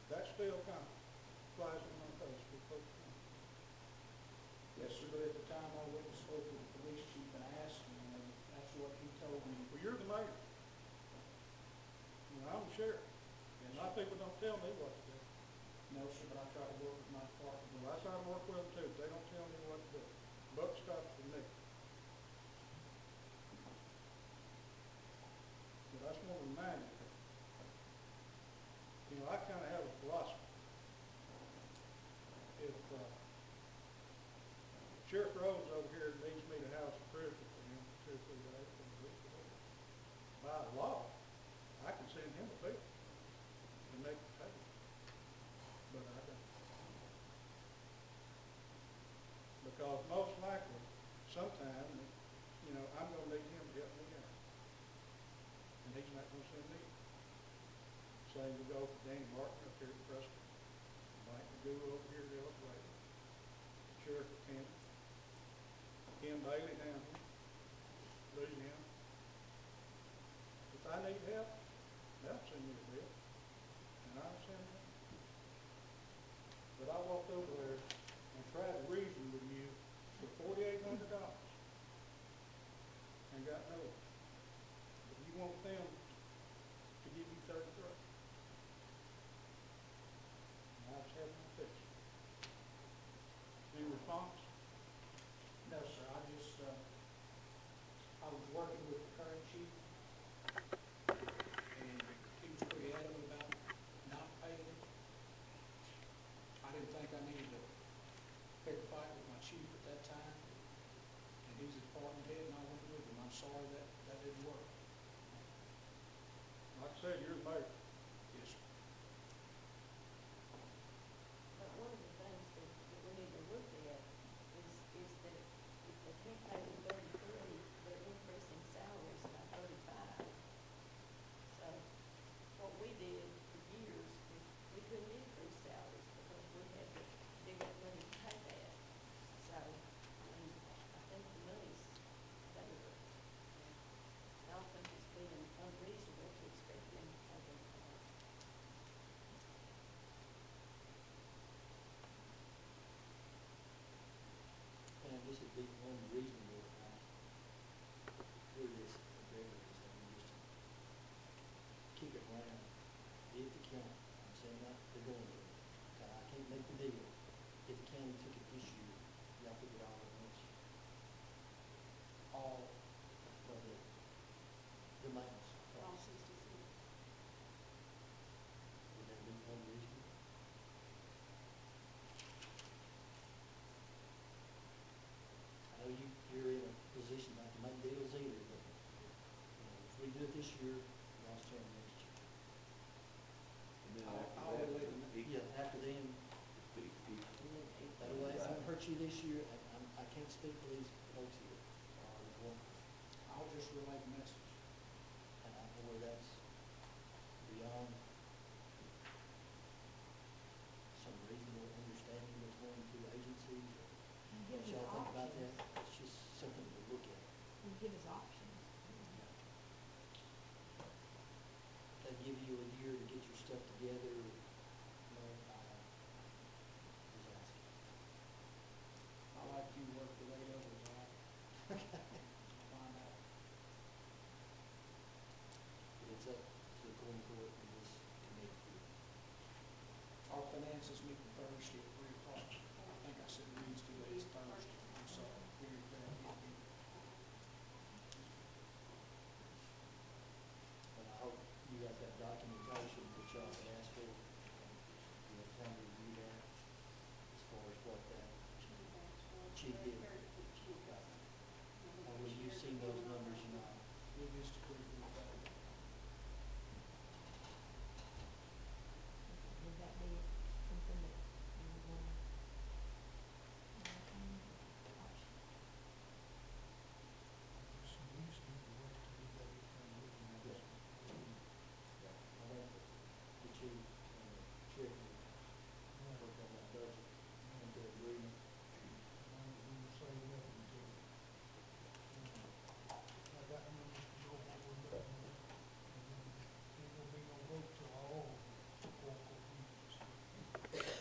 That still kind of flies in my face before it comes. Yes, sir, but at the time I went and spoke with the police chief and asked him, and that's what he told me. Well, you're the mayor. And I'm the sheriff. And a lot of people don't tell me what to do. No, sir, but I try to work with my department. Well, I try to work with them too. They don't tell me what to do. Buck stops with me. But I just want to remind you, you know, I kind of have a philosophy. If Sheriff Rhodes over here needs me to house a prisoner for him for 2 or 3 days, by law, I can send him a bill and make it pay. But I don't. Because most likely, sometime, you know, I'm gonna need him to help me out. And he's not gonna send me. Same will go for Danny Martin up here at Preston. Mike Loe over here at Ellis, Sheriff of Canton. Ken Bailey down here, Louisiana. If I need help, they'll send me a bill, and I'll send them. But I walked over there and tried to reason with you for $4,800 and got nowhere. But you want them to give you 33. And I was having my fix. Any response? No, sir, I was working with the current chief, and he was pretty adamant about not paying it. I didn't think I needed to pick a fight with my chief at that time, and he's the department head, and I went with him. I'm sorry that didn't work. Like I said, you're the mayor. Yes, sir. But one of the things that we need to look at is that if they can't pay the 33, they're increasing salaries by 35. So what we did for years is we couldn't increase salaries because we had to dig up money to pay that. So, I mean, I think the money's there. I don't think it's being unreasonable to expect them to pay their part. And this would be unreasonable, through this, Beverly, so we just keep it around. If the county, I'm saying not the government, I can't make the deal. If the county took it this year, y'all took it all at once. All of the maintenance All costs. 66. Would that be unreasonable? I know you're in a position not to make deals either, but, you know, if we do it this year, y'all's turn next year. And then I'll after relate that, them. Yeah, after then, that way, if it hurts you this year, I can't speak for these folks here. Well, I'll just relay the message. and I know where that's beyond some reasonable understanding between two agencies. You What give us y'all think about that? options. It's just something to look at. You give us options. give you a year to get your stuff together, you know, just ask. I like you work the way others are. Find out. But it's up to the Quorum Court and this committee. Our finances meet Thursday at 3 o'clock. I think I said Wednesday, but it's Thursday. I'm sorry. Figured that would be. But I hope you got that documentation that y'all had asked for. You have time to review that as far as what that, Chief did. Or will you see those numbers or not? It is to clear the back. Would that be something that you would want to, option? So we just need to wait till we get everything looking at this. Yeah, I think the chief and the sheriff will work on that budget and the agreement. We will say nothing until, I got numbers to go forward, but, and then ain't gonna be no vote till all the four court meetings. Okay,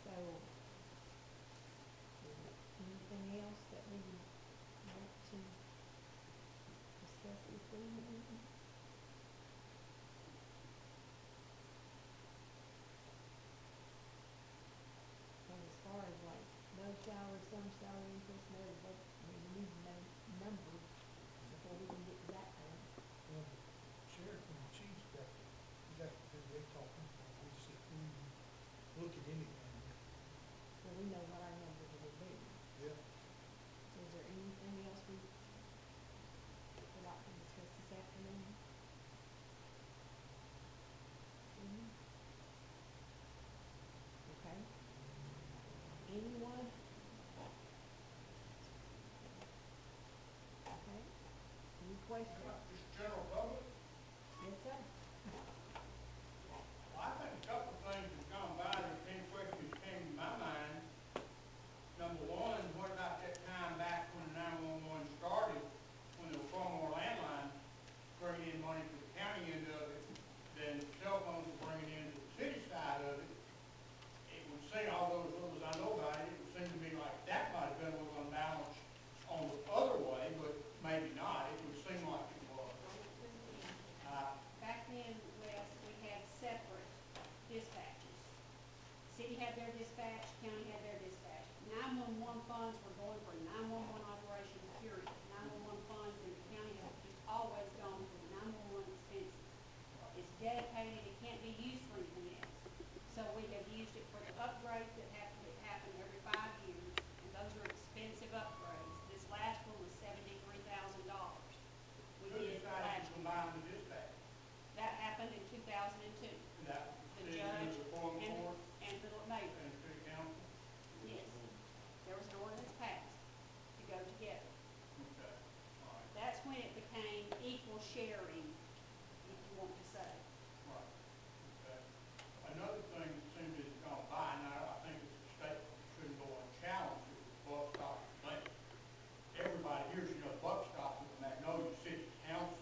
so, is there anything else that we would want to discuss before the meeting? And as far as like no salary, some salary increase, no, but, I mean, we need to know numbers before we can get to that point. Well, the sheriff and the chief's got to do their talking before we sit through and look at anything. So we know what our numbers will be. Yeah. So is there anything else we would like to discuss this afternoon? Okay. Anyone? Okay. Any questions? Just general public, Yes, sir. I think a couple of things have gone by, that 10 questions came to my mind. Number one, what about that time back when 911 started, when there was far more landlines bringing in money to the county end of it than cell phones were bringing in to the city side of it? It would seem, all those little I know about it, it would seem to me like that might have been a little unbalanced on the other way, but maybe not. It would seem like it was. Back then, Wes, we had separate dispatches. City had their dispatch, county had their dispatch. 911 funds were going for 911 operations, period. 911 funds in the county have just always gone for 911 expenses. It's dedicated, it can't be used for anything else. So we have used it for the upgrades that have to happen every 5 years, and those are expensive upgrades. This last one was $73,000. We Who did decided last to combine the dispatch? That happened in 2002. And that The was judge the Quorum and, Court and the mayor, and the city council? yes. There was an ordinance passed to go together. Okay, all right. That's when it became equal sharing, if you want to say. Right, okay. Another thing that seems to have gone by, and I think it's a statement that shouldn't go unchallenged, is the buck stop thing. Everybody here should know buck stop with the Magnolia City Council.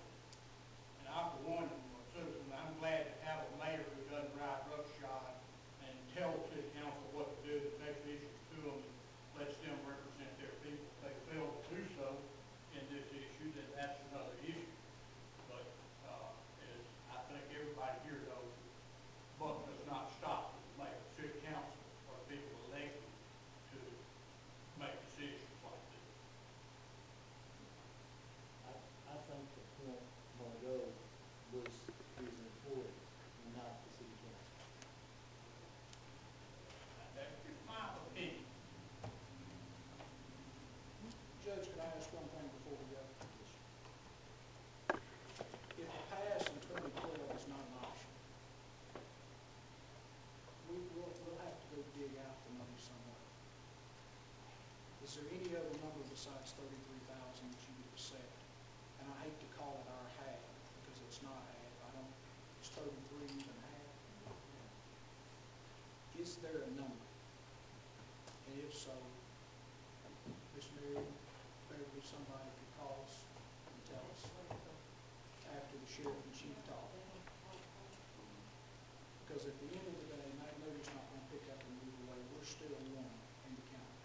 And I, for one, am a citizen, I'm glad to have a mayor who doesn't ride roughshod and tell the city council what to do, that takes issues to them, and lets them represent their people. If they fail to do so in this issue, then that's another issue. But, as I think everybody here knows, buck does not stop with the mayor. City council or people elected to make decisions like this. I think the point Margot was his employee, not the city council. That's just my opinion. Judge, could I ask one thing before we go? If the pass in 2012 is not an option, we'll have to go dig out the money somewhere. Is there any other number besides 33,000 that you would accept? And I hate to call it our half, because it's not half. I don't, is 33 even half? Is there a number? And if so, Ms. Marion, Beverly, somebody could call us and tell us. sheriff and chief talk. Because at the end of the day, Magnolia's not gonna pick up and move away, we're still one in the county.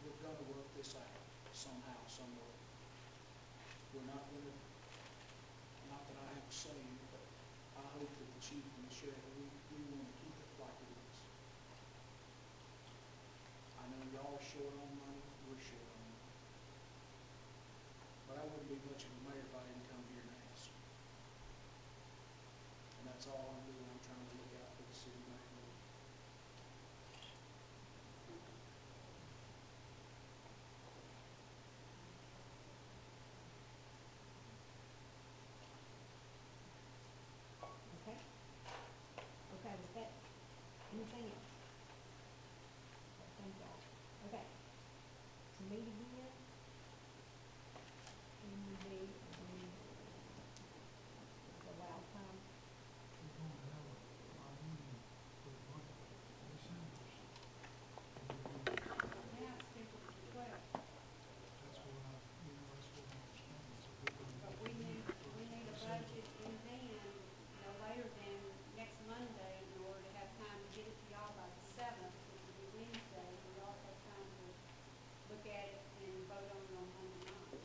We're gonna work this out somehow, somewhere. We're not gonna, not that I have a say in it, but I hope that the chief and the sheriff, we wanna keep it like it is. I know y'all are short on money, we're short on money. But I wouldn't be much of a mayor if I didn't come here and ask. And that's all I'm doing, I'm trying to look out for the city of Magnolia. Okay? Okay, with that, anything else? Thank y'all. Okay. To meet again, and we need, allow time. We're gonna have our meeting for the month of December. Now it's scheduled for 12. That's what I, that's what I understand, so we're gonna. But we need a budget in hand, no later than next Monday in order to have time to get it to y'all by the 7th, which will be Wednesday. We all have time to look at it and vote on it on Monday night.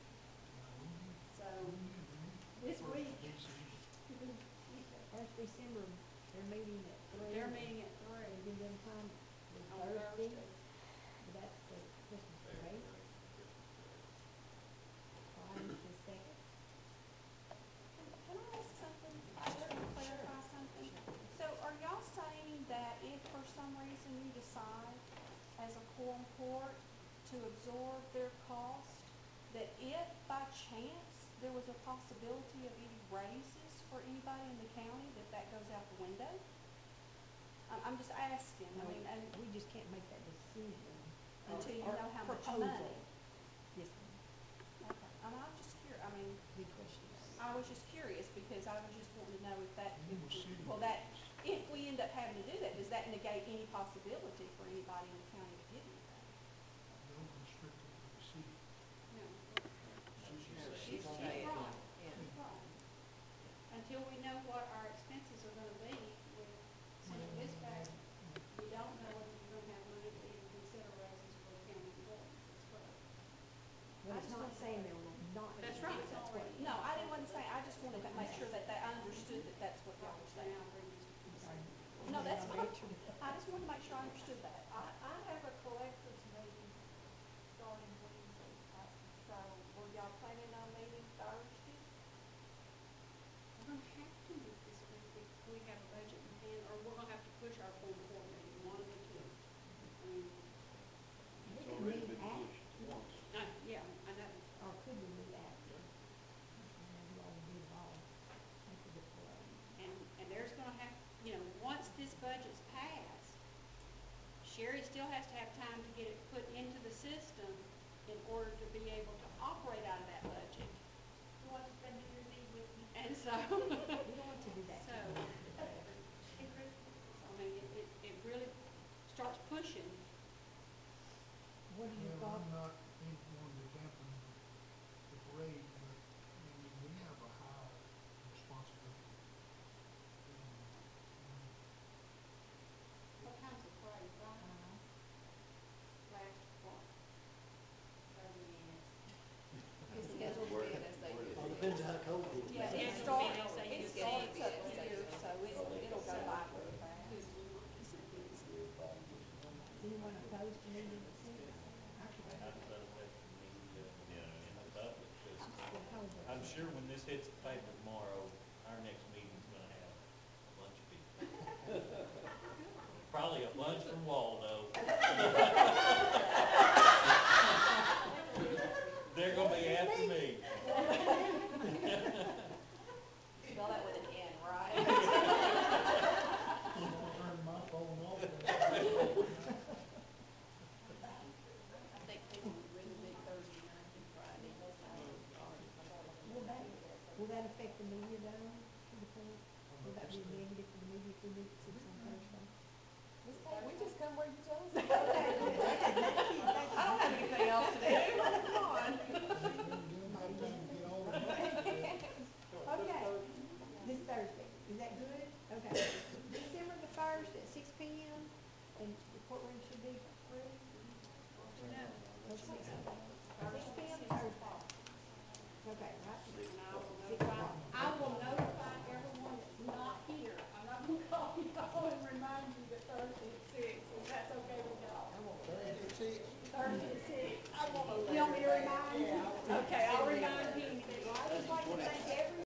So, this week, First December, they're meeting at 3. they're meeting at 3 They give them time with on Thursday, Thursday. but that's the Christmas parade. Friday's the 2nd. Can I ask something? I just want to clarify something. So are y'all saying that if for some reason you decide as a quorum court to absorb their cost, that if by chance there was a possibility of any raises for anybody in the county, that goes out the window? I'm just asking, I mean, and We just can't make that decision. until you or know how much proposal. money. Yes, ma'am. Okay, I'm just curious, I mean, Good question. I was just curious because I was just wanting to know if that, In the city. well, that, if we end up having to do that, does that negate any possibility for anybody in the county to get anything? They'll restrict it to the city. No, She's she's saying, right. yeah. She's right. Until we know what our expenses are gonna be with central dispatch, we don't know whether we're gonna have money to even consider raises for the county employees. That's correct. Well, it's not saying there will not be. That's right. That's what. No, I didn't want to say, I just wanted to make sure that I understood that that's what y'all were saying. Now bring this to consent. No, that's I'll fine. bet you. I just wanted to make sure I understood that. I have a collector's meeting starting Wednesday, so were y'all planning on meeting Thursday? We're gonna have to meet this week if we have a budget in hand, or we're gonna have to push our full board meeting, one of the two. I mean, We can meet after, yeah, I know. or could we meet after? Maybe all be involved. After the parade. And there's gonna have, once this budget's passed, Sherry still has to have time to get it put into the system in order to be able to operate out of that budget. You want to spend your day with me? And so, We don't want to do that. so, I mean, it really starts pushing. What are your Well, thoughts? I'm not one to dampen the parade, but, I mean, we have a high responsibility. What time's the parade, right? Last what? 30 minutes. It's scheduled to be at SAU. All depends on how cold it is. Yeah, it It's starts, scheduled to be it at starts SAU. up here, so it'll go by really fast. Is anyone opposed to meeting at 6? How does that affect the media, in the public? 'Cause I'm sure when this hits the paper tomorrow, our next meeting's gonna have a bunch of people. Probably a bunch from Waldo. They're gonna be after me. Spell that with an N, right? Turn my phone off. I think people would really make Thursday night and Friday. Will that affect the media though, to the point? Will that be negative for the media if we meet at 6 on Thursday? We just come where you tell us.